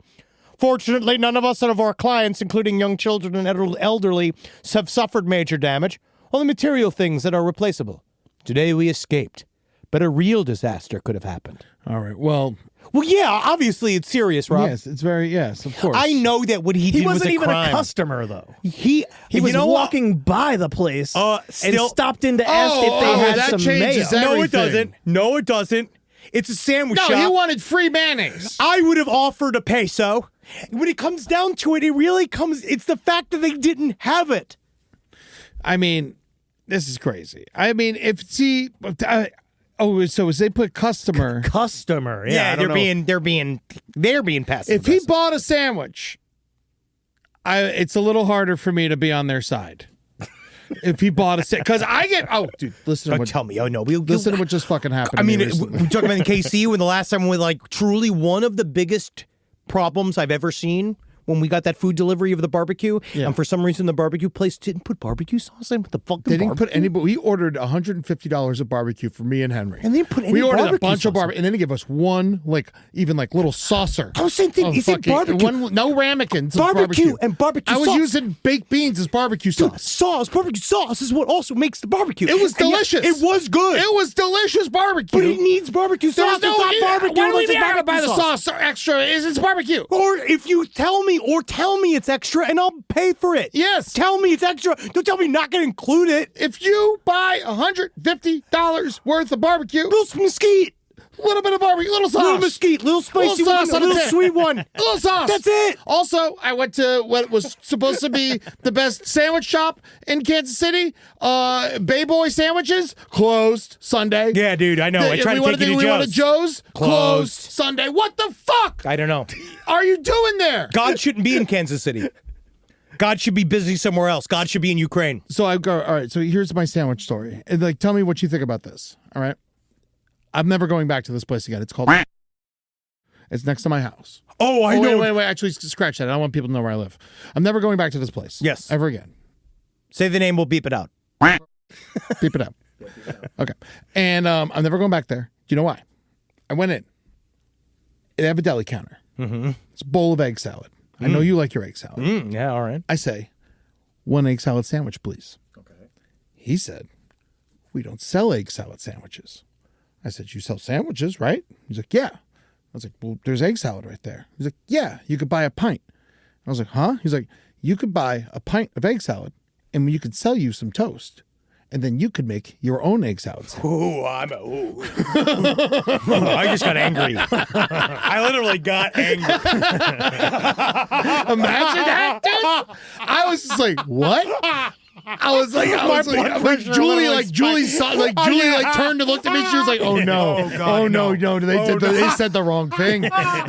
Fortunately, none of us and of our clients, including young children and elderly, have suffered major damage, only material things that are replaceable. Today we escaped, but a real disaster could have happened. All right, well, Yeah, obviously it's serious, Rob. yes, of course. I know that what he did He wasn't was a even crime. a customer, though. He He was you know what? walking by the place and still- stopped in to ask if they had that some changes mayo. everything. No, it doesn't. No, it doesn't. It's a sandwich No, shop. he wanted free mayonnaise. I would have offered a peso. When it comes down to it, it's the fact that they didn't have it. I mean, this is crazy. I mean, so as they put customer. Customer, yeah. I don't know. They're being passive. If he bought a sandwich, it's a little harder for me to be on their side. If he bought a sandwich, because I get dude, listen to Don't what tell me. Oh no, listen to what just fucking happened. I to me mean, recently. we talking about in KC when the last time we like truly one of the biggest problems I've ever seen. When we got that food delivery of the barbecue, and for some reason the barbecue place didn't put barbecue sauce in with the fucking They didn't barbecue. put any, but we ordered $150 of barbecue for me and Henry. And they didn't put any We ordered a barbecue bunch of sauce. barbecue, and then they give us one, even little saucer. I was saying, of is it fucking- barbecue? no ramekins. of Barbecue and barbecue I was sauce. using baked beans as barbecue Dude, sauce. barbecue sauce is what also makes the barbecue. It was And yet delicious. it was good. It was delicious barbecue. But it needs barbecue There's sauce. It's not barbecue. Why do we unless it's have to barbecue buy the sauce. sauce extra? It's barbecue. Or if you tell me it's extra and I'll pay for it. Yes. Tell me it's extra. Don't tell me not going to include it. If you buy $150 worth of barbecue, Little mesquite. a little bit of barbecue, little sauce. Little mesquite. Little spicy Little one. sauce on a Little tip. sweet one. Little sauce. That's it. Also, I went to what was supposed to be the best sandwich shop in Kansas City. Bay Boy Sandwiches closed Sunday. Yeah, dude, I know. I tried to take you to we wanted Joe's. Joe's closed Sunday. What the fuck I don't know. are you doing there? God shouldn't be in Kansas City. God should be busy somewhere else. God should be in Ukraine. So I go, all right, so here's my sandwich story. And tell me what you think about this. All right. I'm never going back to this place again. It's called It's next to my house. Oh, I know. Wait. Actually, scratch that. I don't want people to know where I live. I'm never going back to this place. Yes. Ever again. Say the name, we'll beep it out. Beep it out. Okay. And I'm never going back there. Do you know why? I went in. They have a deli counter. Mm-hmm. It's a bowl of egg salad. I know you like your egg salad. Yeah, all right. I say, 1 egg salad sandwich, please. Okay. He said, we don't sell egg salad sandwiches. I said, you sell sandwiches, right? He's like, yeah. I was like, well, there's egg salad right there. He's like, yeah, you could buy a pint. I was like, huh? He's like, you could buy a pint of egg salad and we could sell you some toast. And then you could make your own egg salad sandwich. Ooh, I just got angry. I literally got angry. Imagine that, dude. I was just like, what? Julie turned and looked at me. She was like, oh no, they said the wrong thing. I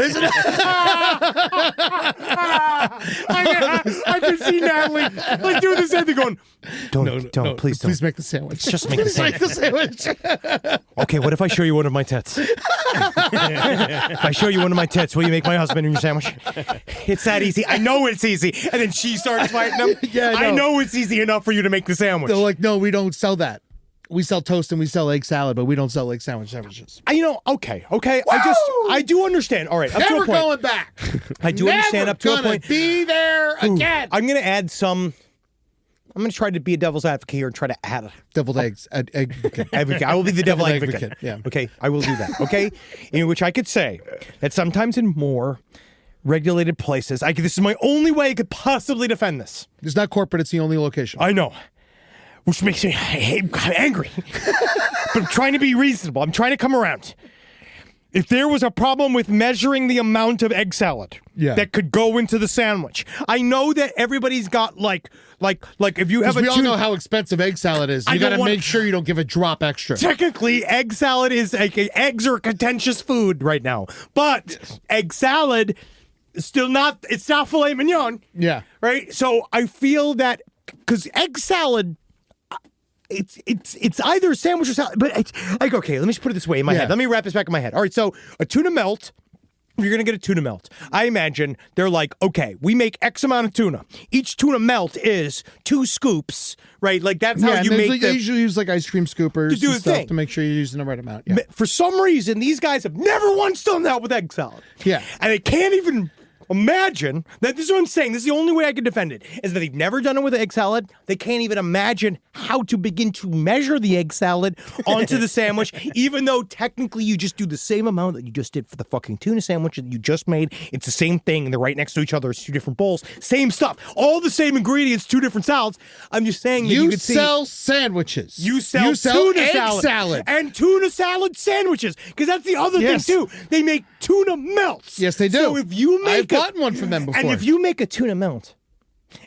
can see Natalie like doing the same thing, going, don't, please don't. Please make the sandwich. Just make the sandwich. Okay, what if I show you one of my tits? If I show you one of my tits, will you make my husband your sandwich? It's that easy. I know it's easy. And then she starts fighting them. Yeah, I know it's easy enough for you to make the sandwich. They're like, no, we don't sell that. We sell toast and we sell egg salad, but we don't sell egg sandwiches. Okay. Woo! I do understand. All right, up Never to a point. going back. I do understand up to a point. Be there again. I'm going to add some. I'm going to try to be a devil's advocate here and try to add deviled eggs. Advocate. I will be the devil advocate. Yeah. Okay, I will do that. Okay, in which I could say that sometimes in more regulated places, this is my only way I could possibly defend this. It's not corporate. It's the only location. I know, which makes me angry. But I'm trying to be reasonable. I'm trying to come around. If there was a problem with measuring the amount of egg salad that could go into the sandwich, I know that everybody's got like if you have we all know how expensive egg salad is. You got to make sure you don't give a drop extra. Technically, egg salad is eggs are a contentious food right now, but egg salad is still not. It's not filet mignon. Yeah. Right. So I feel that because egg salad. It's either a sandwich or salad, but it's like, okay, let me just put it this way in my head. Let me wrap this back in my head. All right, so a tuna melt, if you're going to get a tuna melt, I imagine they're like, okay, we make X amount of tuna. Each tuna melt is 2 scoops, right? Like that's how you make they usually use like ice cream scoopers to do and stuff thing. to make sure you're using the right amount. Yeah. For some reason, these guys have never once done that with egg salad. Yeah. And they can't even imagine that. This is what I'm saying. This is the only way I can defend it, is that they've never done it with egg salad. They can't even imagine how to begin to measure the egg salad onto the sandwich, even though technically you just do the same amount that you just did for the fucking tuna sandwich that you just made. It's the same thing, and they're right next to each other. It's 2 different bowls. Same stuff. All the same ingredients, 2 different salads. I'm just saying that you could sell sandwiches. You sell tuna egg salad. And tuna salad sandwiches. Because that's the other thing, too. They make tuna melts. Yes, they do. So if you make I've gotten one from them before. And if you make a tuna melt,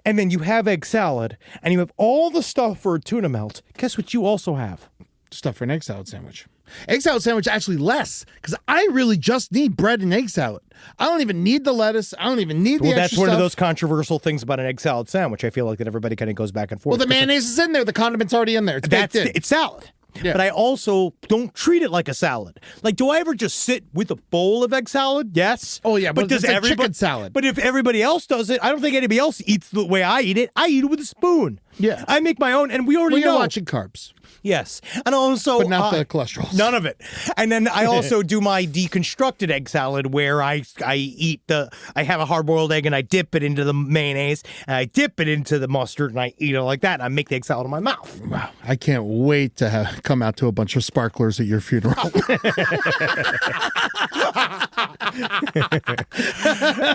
and then you have egg salad, and you have all the stuff for a tuna melt, guess what you also have? Stuff for an egg salad sandwich. Egg salad sandwich actually less, because I really just need bread and egg salad. I don't even need the lettuce. I don't even need the extra that's one stuff. of those controversial things about an egg salad sandwich. I feel like that everybody kind of goes back and forth. Well, the mayonnaise is in there. The condiment's already in there. It's baked in. It's salad. Yeah. But I also don't treat it like a salad. Like, do I ever just sit with a bowl of egg salad? Yes. Oh, yeah, but does it's like everybody chicken salad. But if everybody else does it, I don't think anybody else eats the way I eat it. I eat it with a spoon. Yeah. I make my own, and we already When you're know. watching carbs. Yes. And also... But not the cholesterol. None of it. And then I also do my deconstructed egg salad where I have a hard-boiled egg and I dip it into the mayonnaise and I dip it into the mustard and I eat it like that and I make the egg salad in my mouth. Wow. I can't wait to come out to a bunch of sparklers at your funeral.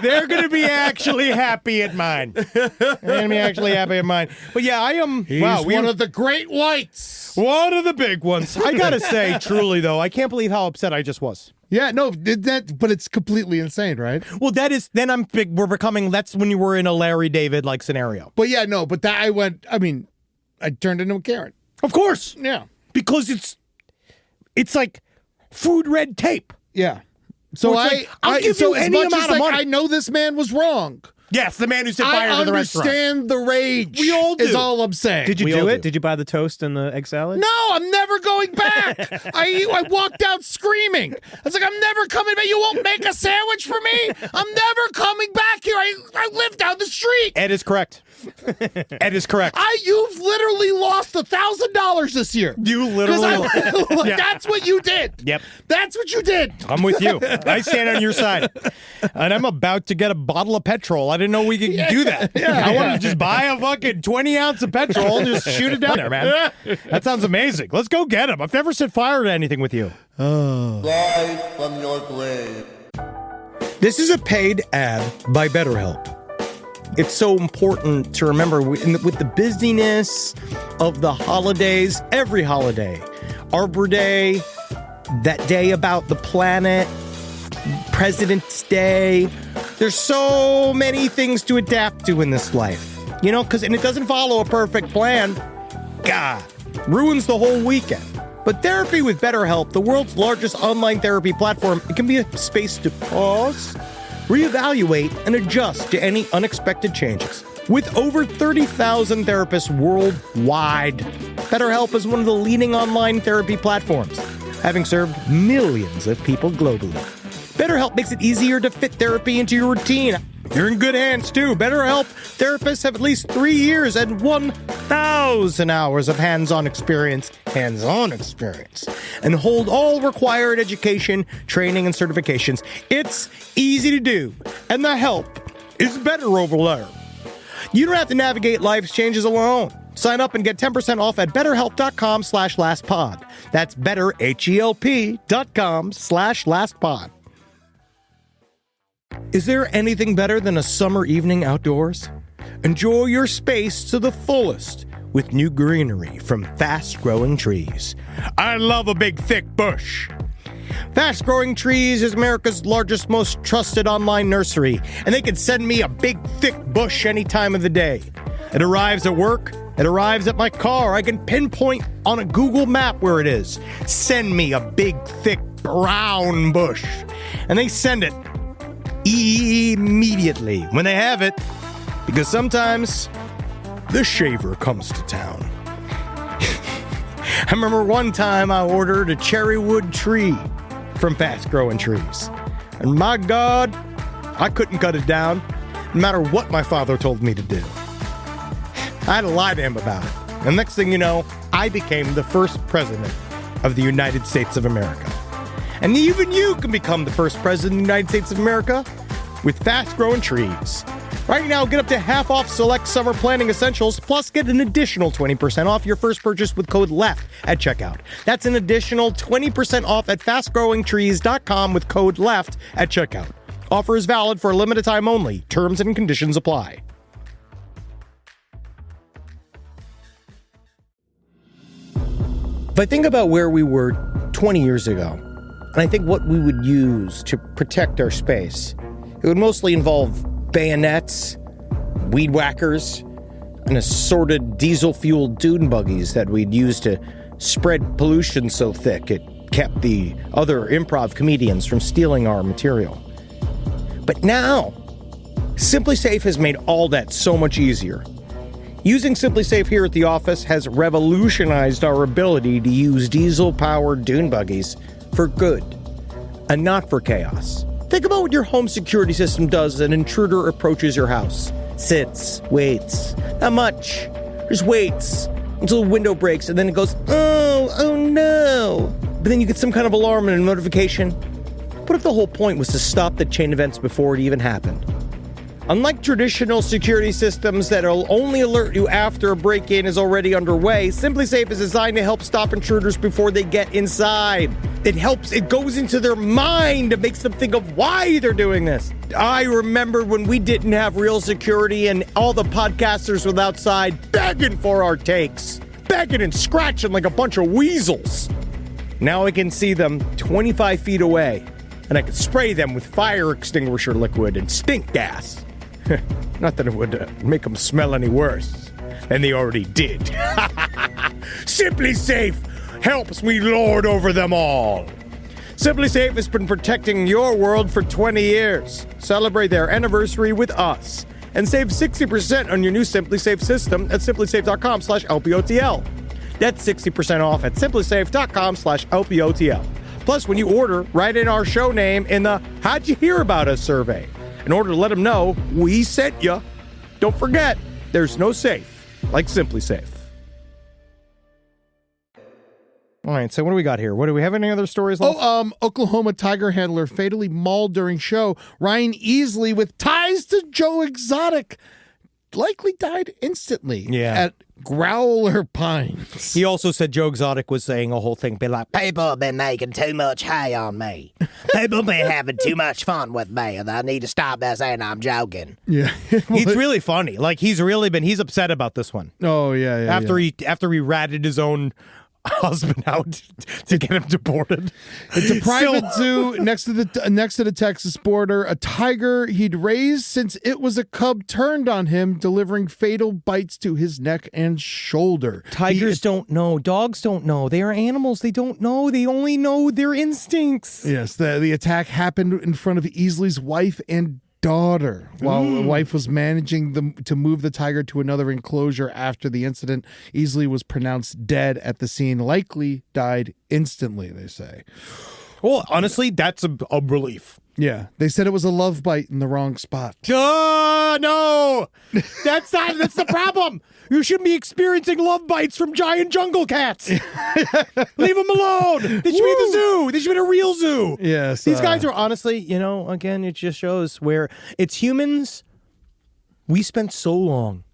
They're going to be actually happy at mine. But yeah, I am... He's one of the great whites. One of the big ones. I got to say, truly, though, I can't believe how upset I just was. Yeah, no, but it's completely insane, right? Well, we're becoming, that's when you were in a Larry David-like scenario. But yeah, no, but I turned into a Karen. Of course. Yeah. Because it's like food red tape. Yeah. So I'll give you any amount of money. I know this man was wrong. Yes, the man who set I fire to the restaurant. understand the rage. We all do. Is all I'm saying. Did you We all do it? do. Did you buy the toast and the egg salad? No, I'm never going back. I walked out screaming. I was like, I'm never coming back. You won't make a sandwich for me? I'm never coming back here. I live down the street. Ed is correct. Ed is correct. You've literally lost $1,000 this year. You literally. Yeah. That's what you did. Yep. That's what you did. I'm with you. I stand on your side. And I'm about to get a bottle of petrol. I didn't know we could do that. I wanted to just buy a fucking 20 ounce of petrol and just shoot it down there, man. That sounds amazing. Let's go get him. I've never set fire to anything with you. Rise from your grave. This is a paid ad by BetterHelp. It's so important to remember with the busyness of the holidays, every holiday, Arbor Day, that day about the planet, President's Day. There's so many things to adapt to in this life, and it doesn't follow a perfect plan. God, ruins the whole weekend. But therapy with BetterHelp, the world's largest online therapy platform, it can be a space to pause, reevaluate, and adjust to any unexpected changes. With over 30,000 therapists worldwide, BetterHelp is one of the leading online therapy platforms, having served millions of people globally. BetterHelp makes it easier to fit therapy into your routine. You're in good hands, too. BetterHelp therapists have at least 3 years and 1,000 hours of hands-on experience, and hold all required education, training, and certifications. It's easy to do, and the help is better over there. You don't have to navigate life's changes alone. Sign up and get 10% off at betterhelp.com/lastpod. That's betterhelp.com/lastpod. Is there anything better than a summer evening outdoors? Enjoy your space to the fullest with new greenery from Fast Growing Trees. I love a big, thick bush. Fast Growing Trees is America's largest, most trusted online nursery, and they can send me a big, thick bush any time of the day. It arrives at work. It arrives at my car. I can pinpoint on a Google map where it is. Send me a big, thick, brown bush. And they send it immediately when they have it, because sometimes the shaver comes to town. I remember one time I ordered a cherry wood tree from Fast Growing Trees, and my God, I couldn't cut it down no matter what my father told me to do. I had to lie to him about it, and next thing you know, I became the first president of the United States of America. And even you can become the first president of the United States of America with Fast Growing Trees. Right now, get up to half off select summer planning essentials, plus get an additional 20% off your first purchase with code LEFT at checkout. That's an additional 20% off at fastgrowingtrees.com with code LEFT at checkout. Offer is valid for a limited time only. Terms and conditions apply. If I think about where we were 20 years ago, and I think what we would use to protect our space, it would mostly involve bayonets, weed whackers, and assorted diesel-fueled dune buggies that we'd use to spread pollution so thick it kept the other improv comedians from stealing our material. But now, SimpliSafe has made all that so much easier. Using SimpliSafe here at the office has revolutionized our ability to use diesel-powered dune buggies for good, and not for chaos. Think about what your home security system does as an intruder approaches your house. Sits, waits. Not much. Just waits until the window breaks, and then it goes, oh no. But then you get some kind of alarm and a notification. What if the whole point was to stop the chain events before it even happened? Unlike traditional security systems that'll only alert you after a break-in is already underway, SimpliSafe is designed to help stop intruders before they get inside. It goes into their mind. It makes them think of why they're doing this. I remember when we didn't have real security and all the podcasters were outside begging for our takes. Begging and scratching like a bunch of weasels. Now I can see them 25 feet away, and I can spray them with fire extinguisher liquid and stink gas. Not that it would make them smell any worse than they already did. SimpliSafe helps me lord over them all. SimpliSafe has been protecting your world for 20 years. Celebrate their anniversary with us and save 60% on your new Simply Safe system at simplysafe.com/LPOTL. That's 60% off at simplysafe.com/LPOTL. Plus, when you order, write in our show name in the How'd You Hear About Us survey in order to let them know we sent you. Don't forget, there's no safe like Simply Safe. All right, so what do we got here? What do we have? Any other stories left? Oklahoma Tiger handler fatally mauled during show. Ryan Easley, with ties to Joe Exotic, likely died instantly at Growler Pines. He also said Joe Exotic was saying a whole thing, be like, people have been making too much hay on me. People been having too much fun with me, and I need to stop that saying I'm joking. Yeah. He's really funny. Like, he's upset about this one. Oh, yeah. After he ratted his own husband out to get him deported. It's a private zoo next to the Texas border. A tiger he'd raised since it was a cub turned on him, delivering fatal bites to his neck and shoulder. Tigers don't know. Dogs don't know. They are animals. They don't know. They only know their instincts. Yes, the attack happened in front of Easley's wife and daughter while the wife was managing to move the tiger to another enclosure. After the incident, Easley was pronounced dead at the scene, likely died instantly, they say. Well, honestly, that's a relief. Yeah, they said it was a love bite in the wrong spot. No, that's the problem. You shouldn't be experiencing love bites from giant jungle cats. Leave them alone. They should be in the zoo. They should be in a real zoo. Yes. These guys are honestly, again, it just shows where it's humans. We spent so long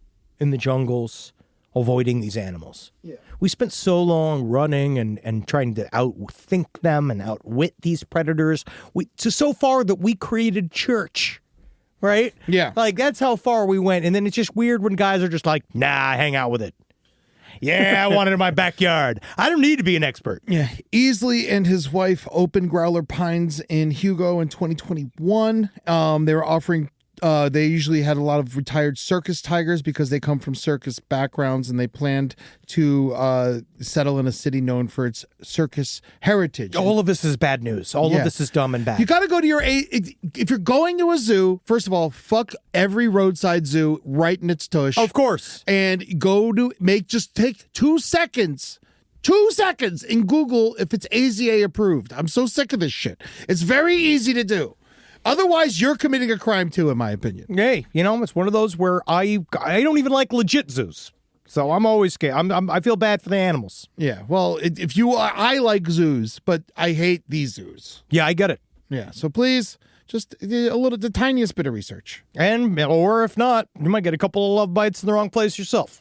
in the jungles avoiding these animals. Yeah. We spent so long running and trying to outthink them and outwit these predators. So far that we created church. Right? Yeah. Like, that's how far we went. And then it's just weird when guys are just like, nah, hang out with it. Yeah, I want it in my backyard. I don't need to be an expert. Yeah. Easley and his wife opened Growler Pines in Hugo in 2021. They were offering they usually had a lot of retired circus tigers because they come from circus backgrounds, and they planned to settle in a city known for its circus heritage. All of this is bad news. All of this is dumb and bad. You got to go to if you're going to a zoo, first of all, fuck every roadside zoo right in its tush. Of course. And take 2 seconds. 2 seconds and Google if it's AZA approved. I'm so sick of this shit. It's very easy to do. Otherwise, you're committing a crime too, in my opinion. Hey, it's one of those where I don't even like legit zoos, so I'm always scared. I feel bad for the animals. Yeah, well, I like zoos, but I hate these zoos. Yeah, I get it. Yeah, so please, just the tiniest bit of research, or if not, you might get a couple of love bites in the wrong place yourself.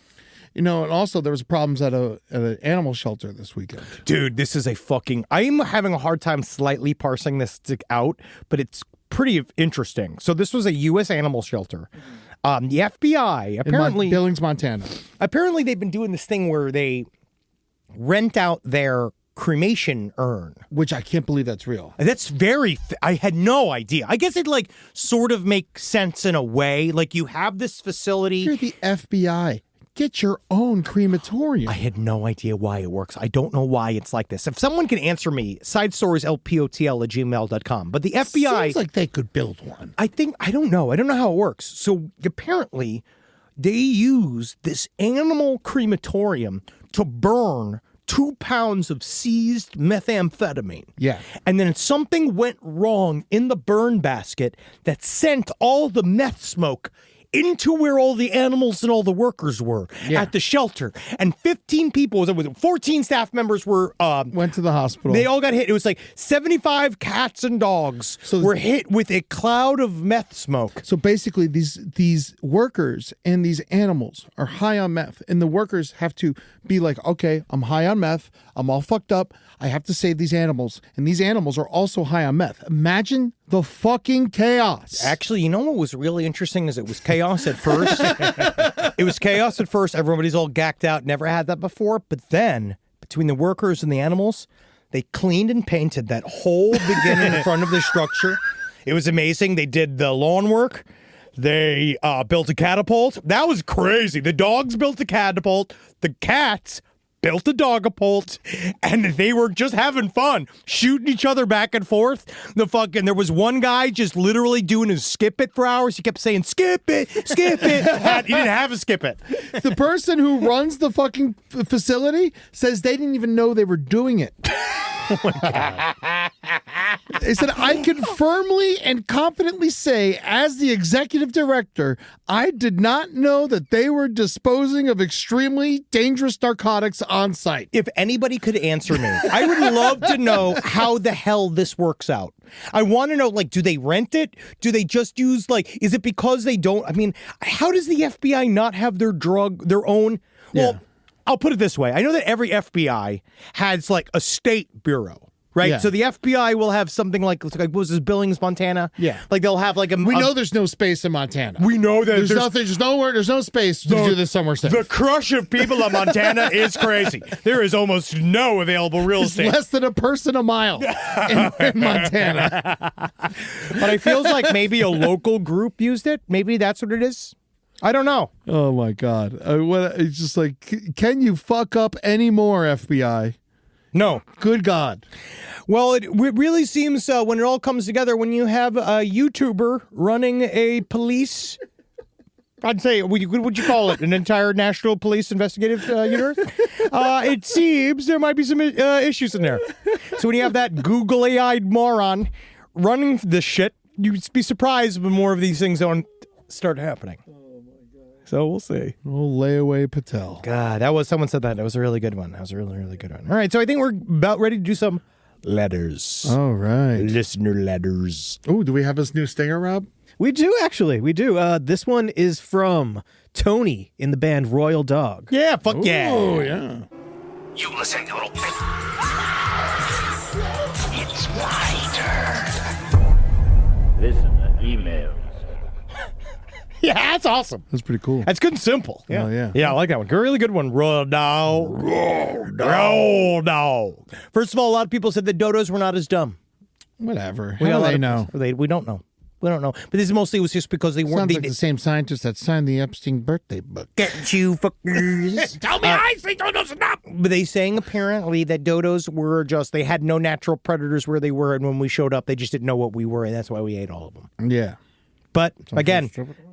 And also there was problems at an animal shelter this weekend. Dude, this is I'm having a hard time slightly parsing this out, but it's pretty interesting. So this was a U.S. animal shelter. The FBI, apparently... in Billings, Montana. Apparently they've been doing this thing where they rent out their cremation urn. Which I can't believe that's real. That's I had no idea. I guess it sort of makes sense in a way. Like, you have this facility... You're the FBI. Get your own crematorium. I had no idea why it works. I don't know why it's like this. If someone can answer me, sidestorieslpotl@gmail.com. But the FBI... Seems like they could build one. I don't know. I don't know how it works. So apparently they use this animal crematorium to burn 2 pounds of seized methamphetamine. Yeah. And then something went wrong in the burn basket that sent all the meth smoke into where all the animals and all the workers were at the shelter. And 15 people, 14 staff members were... went to the hospital. They all got hit. It was 75 cats and dogs were hit with a cloud of meth smoke. So basically, these workers and these animals are high on meth. And the workers have to be like, okay, I'm high on meth. I'm all fucked up. I have to save these animals. And these animals are also high on meth. Imagine the fucking chaos. Actually, what was really interesting is it was chaos at first. It was chaos at first. Everybody's all gacked out. Never had that before. But then, between the workers and the animals, they cleaned and painted that whole beginning in front of the structure. It was amazing. They did the lawn work. They built a catapult. That was crazy. The dogs built a catapult. The cats built a dog-a-pult, and they were just having fun, shooting each other back and forth. There was one guy just literally doing his skip it for hours. He kept saying, skip it, skip it. He didn't have a skip it. The person who runs the fucking facility says they didn't even know they were doing it. Oh my God. They said, I can firmly and confidently say, as the executive director, I did not know that they were disposing of extremely dangerous narcotics on site. If anybody could answer me, I would love to know how the hell this works out. I want to know, like, do they rent it? Do they just use, like, is it because they don't? I mean, how does the FBI not have their own? Well, I'll put it this way. I know that every FBI has like a state bureau, right? Yeah. So the FBI will have something like what was this, Billings, Montana? Yeah. Like they'll have like We know there's no space in Montana. We know that there's no space to do this somewhere safe. The crush of people of Montana is crazy. There is almost no available real estate. Less than a person a mile in Montana. But I feels like maybe a local group used it. Maybe that's what it is. I don't know. Oh my God. It's just like, can you fuck up any more, FBI? No. Good God. Well, it really seems when it all comes together, when you have a YouTuber running a police, I'd say, would you call it an entire national police investigative unit? It seems there might be some issues in there. So when you have that googly-eyed moron running this shit, you'd be surprised when more of these things don't start happening. So we'll see. Oh, layaway Patel. God, someone said that. That was a really good one. That was a really, really good one. All right, so I think we're about ready to do some letters. All right. Listener letters. Oh, do we have this new stinger, Rob? We do, actually. We do. This one is from Tony in the band Royal Dog. Yeah, fuck yeah. Oh, yeah. You listen, little bitch. It's my turn. Listen to emails. Yeah, that's awesome. That's pretty cool. That's good and simple. Yeah. Oh, yeah. Yeah, I like that one. Really good one. Roll dog. Roll dog. First of all, a lot of people said that dodos were not as dumb. Whatever. How do they know? We don't know. We don't know. But this mostly was just because they weren't. Sounds like the same scientist that signed the Epstein birthday book. Get you fuckers. Tell me I say dodos enough. But they saying apparently that dodos were they had no natural predators where they were, and when we showed up, they just didn't know what we were, and that's why we ate all of them. Yeah. But again,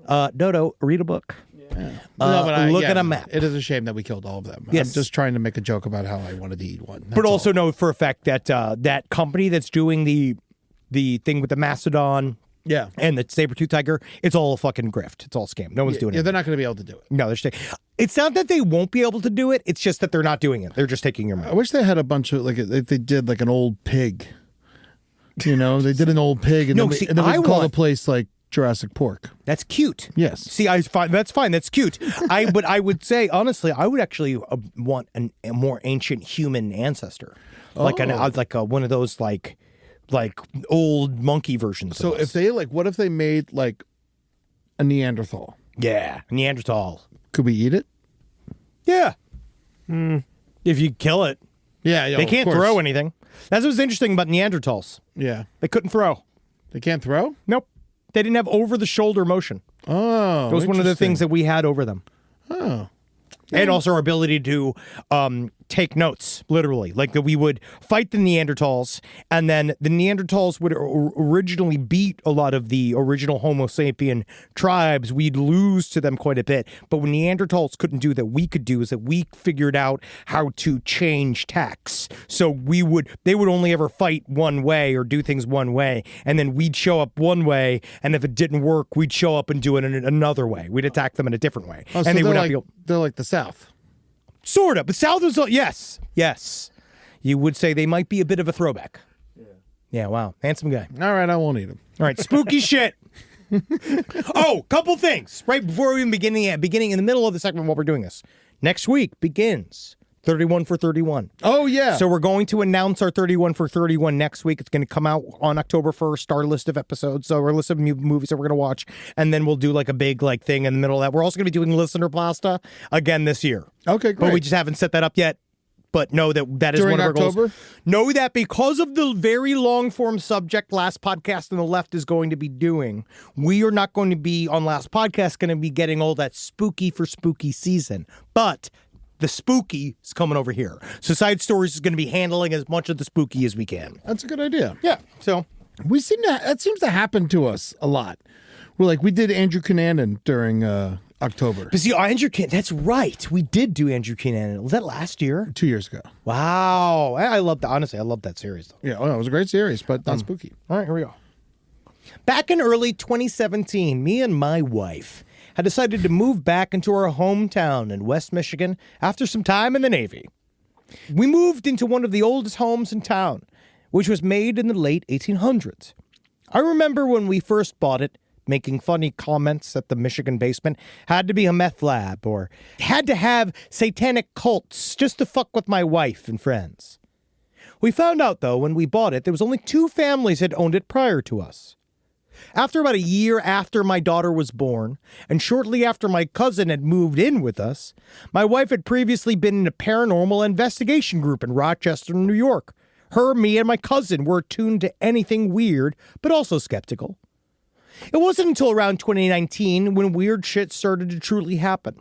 Dodo, read a book. Yeah. Look at a map. It is a shame that we killed all of them. Yes. I'm just trying to make a joke about how I wanted to eat one. But also know for a fact that that company that's doing the thing with the mastodon, and the saber-tooth tiger, it's all a fucking grift. It's all scam. No one's doing it. Yeah, they're not going to be able to do it. No, it's not that they won't be able to do it. It's just that they're not doing it. They're just taking your money. I wish they had a bunch of if they did like an old pig. You know, they did an old pig, and then we call the place like Jurassic Pork. That's cute. Yes. See, that's fine. That's cute. But I would say honestly, I would actually want a more ancient human ancestor, like one of those like old monkey versions. So if they what if they made like a Neanderthal? Yeah, Neanderthal. Could we eat it? Yeah. If you kill it. Yeah. They can't throw anything. That's what's interesting about Neanderthals. Yeah. They couldn't throw. They can't throw? Nope. They didn't have over-the-shoulder motion. Oh, it was one of the things that we had over them. Oh. And also our ability to take notes, literally. Like that we would fight the Neanderthals, and then the Neanderthals would originally beat a lot of the original Homo sapien tribes. We'd lose to them quite a bit. But when Neanderthals couldn't do that, we could do is that we figured out how to change tacks. So they would only ever fight one way or do things one way, and then we'd show up one way, and if it didn't work, we'd show up and do it in another way. We'd attack them in a different way. Oh, so and they would not be able. They're like the South. Sort of, but South is yes. You would say they might be a bit of a throwback. Yeah. Wow, handsome guy. All right, I won't eat him. All right, spooky shit. Oh, couple things right before we even beginning in the middle of the segment while we're doing this. Next week begins 31 for 31. Oh yeah. So we're going to announce our 31 for 31 next week. It's going to come out on October 1st, our list of episodes. So our list of movies that we're going to watch. And then we'll do like a big thing in the middle of that. We're also going to be doing Listener Pasta again this year. Okay, great. But we just haven't set that up yet. But know that is During one of our October? goals. Know that because of the very long form subject Last Podcast on the Left is going to be doing, we are not going to be on Last Podcast going to be getting all that spooky for spooky season. But the spooky is coming over here. So Side Stories is going to be handling as much of the spooky as we can. That's a good idea. Yeah. So that seems to happen to us a lot. We did Andrew Cunanan during October. But see, Andrew Cunanan, that's right. We did do Andrew Cunanan. Was that last year? 2 years ago. Wow. I love that. Honestly, I love that series, though. Yeah, it was a great series, but not spooky. All right, here we go. Back in early 2017, me and my wife had decided to move back into our hometown in West Michigan after some time in the Navy. We moved into one of the oldest homes in town, which was made in the late 1800s. I remember when we first bought it, making funny comments that the Michigan basement had to be a meth lab or had to have satanic cults just to fuck with my wife and friends. We found out, though, when we bought it, there was only 2 families that owned it prior to us. After about a year after my daughter was born, and shortly after my cousin had moved in with us, my wife had previously been in a paranormal investigation group in Rochester, New York. Her, me, and my cousin were attuned to anything weird, but also skeptical. It wasn't until around 2019 when weird shit started to truly happen.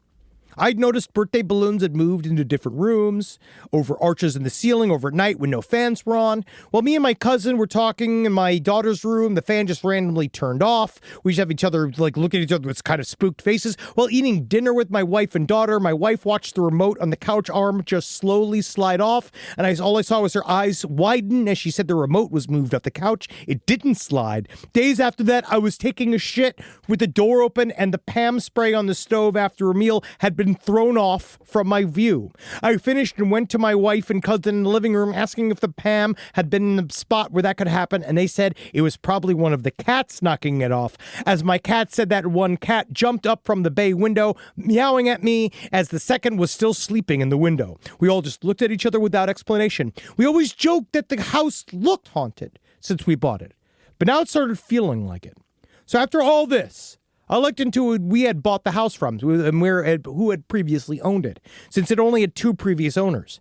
I'd noticed birthday balloons had moved into different rooms, over arches in the ceiling overnight when no fans were on. While me and my cousin were talking in my daughter's room, the fan just randomly turned off. We just have each other look at each other with kind of spooked faces. While eating dinner with my wife and daughter, my wife watched the remote on the couch arm just slowly slide off, and all I saw was her eyes widen as she said the remote was moved off the couch. It didn't slide. Days after that, I was taking a shit with the door open and the Pam spray on the stove after a meal had been thrown off from my view. I finished and went to my wife and cousin in the living room asking if the Pam had been in the spot where that could happen, and they said it was probably one of the cats knocking it off. As my cat said that one cat jumped up from the bay window, meowing at me as the second was still sleeping in the window. We all just looked at each other without explanation. We always joked that the house looked haunted since we bought it, but now it started feeling like it. So after all this, I looked into who we had bought the house from and who had previously owned it, since it only had 2 previous owners.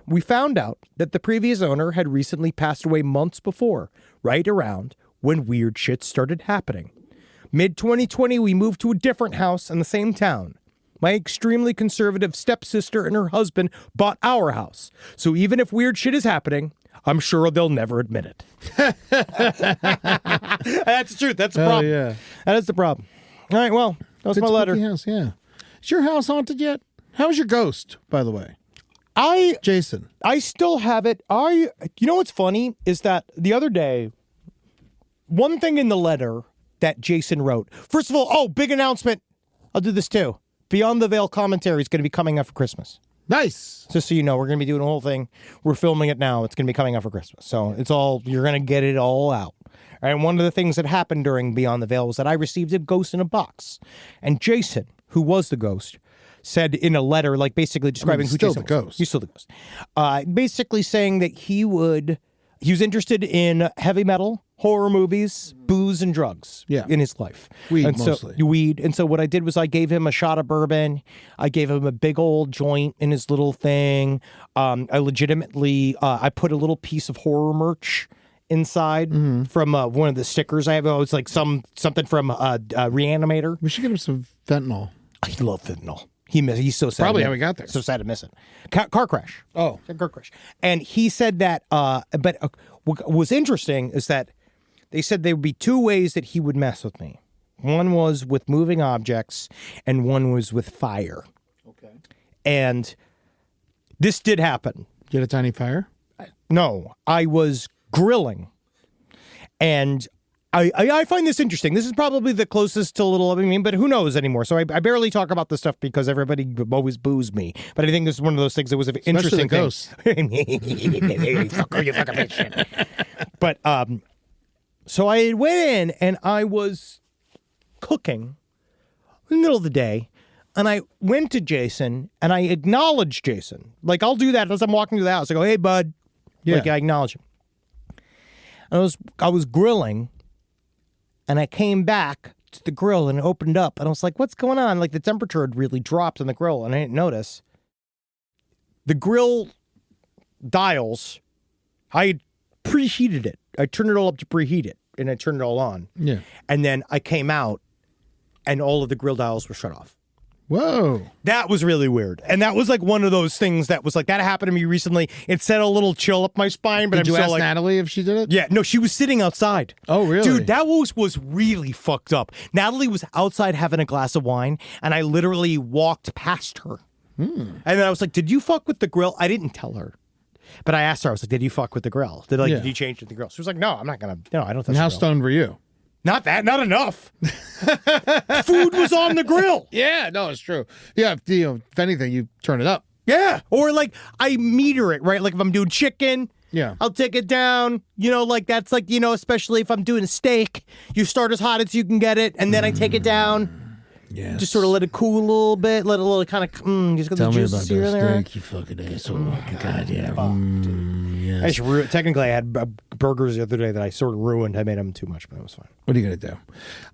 We found out that the previous owner had recently passed away months before, right around when weird shit started happening. Mid-2020, we moved to a different house in the same town. My extremely conservative stepsister and her husband bought our house, so even if weird shit is happening, I'm sure they'll never admit it. That's the truth. That's the problem. Yeah. That is the problem. All right, well, that was my letter. House, yeah. Is your house haunted yet? How's your ghost, by the way? Jason. I still have it. You know what's funny is that the other day, one thing in the letter that Jason wrote. First of all, big announcement. I'll do this too. Beyond the Veil commentary is going to be coming up for Christmas. Nice. Just so you know, we're going to be doing a whole thing. We're filming it now. It's going to be coming out for Christmas. So you're going to get it all out. And one of the things that happened during Beyond the Veil was that I received a ghost in a box. And Jason, who was the ghost, said in a letter, basically describing who Jason was. He's still the ghost. Basically saying that he was interested in heavy metal, horror movies, booze, and drugs in his life. Weed, mostly. Weed. And so what I did was I gave him a shot of bourbon. I gave him a big old joint in his little thing. I legitimately, I put a little piece of horror merch inside from one of the stickers I have. Oh, it's like something from Reanimator. We should get him some fentanyl. I love fentanyl. He's so sad. Probably how we got there. So sad to miss it. Car crash. Oh. Car crash. And he said that, but what was interesting is that they said there would be 2 ways that he would mess with me. One was with moving objects, and one was with fire. Okay. And this did happen. Get a tiny fire? No, I was grilling. And I find this interesting. This is probably the closest to but who knows anymore? So I barely talk about this stuff because everybody always boos me. But I think this is one of those things that was an interesting thing. Fucker, you fucking bitch. But so I went in and I was cooking in the middle of the day. And I went to Jason and I acknowledged Jason. I'll do that as I'm walking through the house. I go, hey, bud. Yeah. I acknowledge him. And I was grilling, and I came back to the grill and it opened up, and I was like, what's going on? The temperature had really dropped on the grill, and I didn't notice. The grill dials, I preheated it. I turned it all up to preheat it, and I turned it all on. Yeah. And then I came out, and all of the grill dials were shut off. Whoa. That was really weird. And that was like one of those things that was like, that happened to me recently. It sent a little chill up my spine, but Did you I'm ask still like, Natalie if she did it? yeah, no, she was sitting outside. Oh, really? Dude, that was really fucked up. Natalie was outside having a glass of wine, and I literally walked past her. And then I was like, did you fuck with the grill? I didn't tell her. But I asked her, I was like, did you fuck with the grill? Did you change the grill? She was like, no, I'm not going to, I don't touch And how the grill. stoned were you? Not enough. Food was on the grill. Yeah, no, it's true. Yeah, if anything, you turn it up. Yeah. Or like I meter it, right? Like if I'm doing chicken, Yeah. I'll take it down. Like that's like, especially if I'm doing a steak, you start as hot as you can get it, and then I take it down. Yeah. Just sort of let it cool a little bit, let it a little kind of, just get the Tell me juices about here and that there. steak, you fucking asshole. God, yeah. I just technically, I had burgers the other day that I sort of ruined. I made them too much, but it was fine. What are you going to do?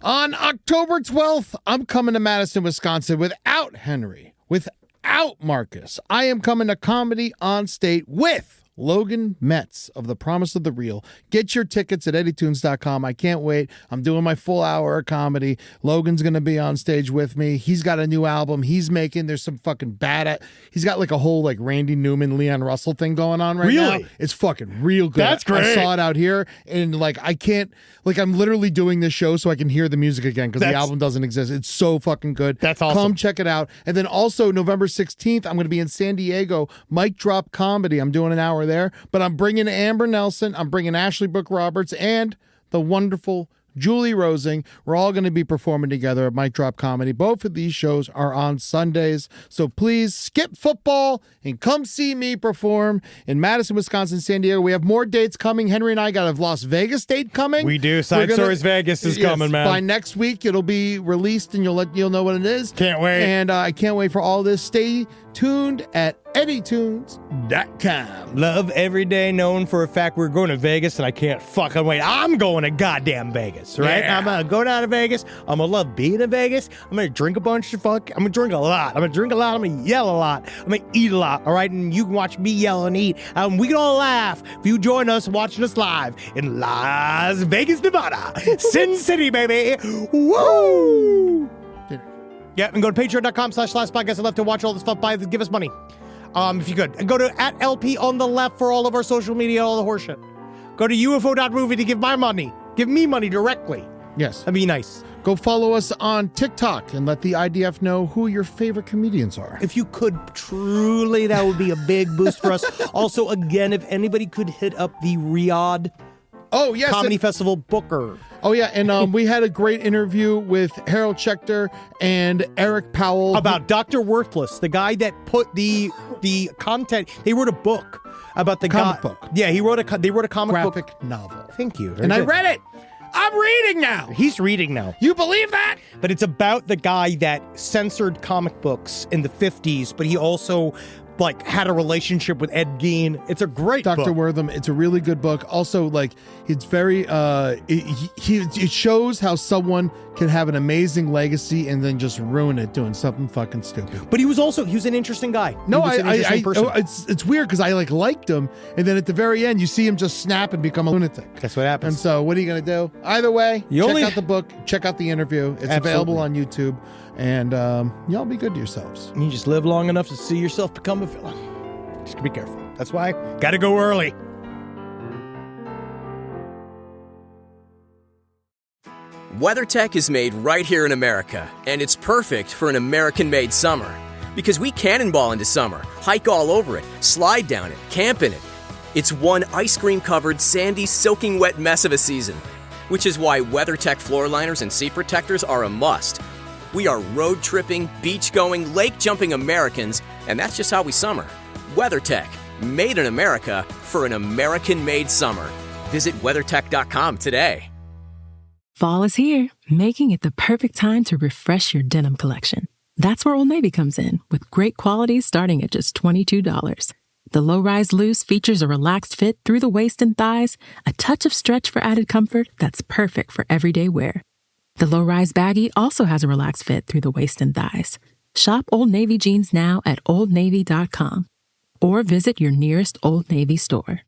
On October 12th, I'm coming to Madison, Wisconsin without Henry, without Marcus. I am coming to Comedy on State with Logan Metz of The Promise of the Real. Get your tickets at eddytunes.com. I can't wait. I'm doing my full hour of comedy. Logan's going to be on stage with me. He's got a new album he's making. There's some fucking he's got like a whole like Randy Newman, Leon Russell thing going on right now. Really? It's fucking real good. That's great. I saw it out here and like I can't, like I'm literally doing this show so I can hear the music again because the album doesn't exist. It's so fucking good. That's awesome. Come check it out. And then also November 16th, I'm going to be in San Diego, Mic Drop Comedy. I'm doing an hour there, but I'm bringing Amber Nelson, I'm bringing Ashley Brooke Roberts, and the wonderful Julie Rosing. We're all going to be performing together at Mic Drop Comedy. Both of these shows are on Sundays, so please skip football and come see me perform in Madison, Wisconsin, San Diego. We have more dates coming. Henry and I got a Las Vegas date coming. We do. Side Stories Vegas is coming, man. By next week, it'll be released, and you'll know what it is. Can't wait. And I can't wait for all this. Stay tuned at eddytunes.com. Love every day, known for a fact we're going to Vegas, and I can't fucking wait. I'm going to goddamn Vegas, right? Yeah. I'm going to go down to Vegas. I'm going to love being in Vegas. I'm going to drink a bunch of I'm going to drink a lot. I'm going to drink a lot. I'm going to yell a lot. I'm going to eat a lot, all right? And you can watch me yell and eat. We can all laugh if you join us watching us live in Las Vegas, Nevada. Sin City, baby. Woo! Yeah, and go to patreon.com/lastpodcast and left to watch all this stuff. Give us money. If you could. And go to @LP on the left for all of our social media, all the horseshit. Go to UFO.movie to give my money. Give me money directly. Yes. That'd be nice. Go follow us on TikTok and let the IDF know who your favorite comedians are. If you could, truly, that would be a big boost for us. Also, again, if anybody could hit up the Riyadh Comedy Festival booker. Oh, yeah, and we had a great interview with Harold Schechter and Eric Powell. About Dr. Worthless, the guy that put the content, they wrote a book about the comic guy. book. Yeah, they wrote a comic graphic book. novel. Thank you. And I read it. I'm reading now. He's reading now. You believe that? But it's about the guy that censored comic books in the 50s, but he also had a relationship with Ed Gein. It's a great book. Dr. Wortham, it's a really good book. Also, it's very, it shows how someone can have an amazing legacy and then just ruin it doing something fucking stupid. But he was an interesting guy. No, he was an interesting person. It's weird because I liked him, and then at the very end, you see him just snap and become a lunatic. That's what happens. And so, what are you going to do? Either way, check out the book, check out the interview. It's available on YouTube, and y'all be good to yourselves. You just live long enough to see yourself become a villain. Just be careful. That's why got to go early. WeatherTech is made right here in America, and it's perfect for an American-made summer. Because we cannonball into summer, hike all over it, slide down it, camp in it. It's one ice cream-covered, sandy, soaking wet mess of a season. Which is why WeatherTech floor liners and seat protectors are a must. We are road-tripping, beach-going, lake-jumping Americans, and that's just how we summer. WeatherTech, made in America for an American-made summer. Visit WeatherTech.com today. Fall is here, making it the perfect time to refresh your denim collection. That's where Old Navy comes in, with great quality starting at just $22. The low-rise loose features a relaxed fit through the waist and thighs, a touch of stretch for added comfort that's perfect for everyday wear. The low-rise baggy also has a relaxed fit through the waist and thighs. Shop Old Navy jeans now at OldNavy.com or visit your nearest Old Navy store.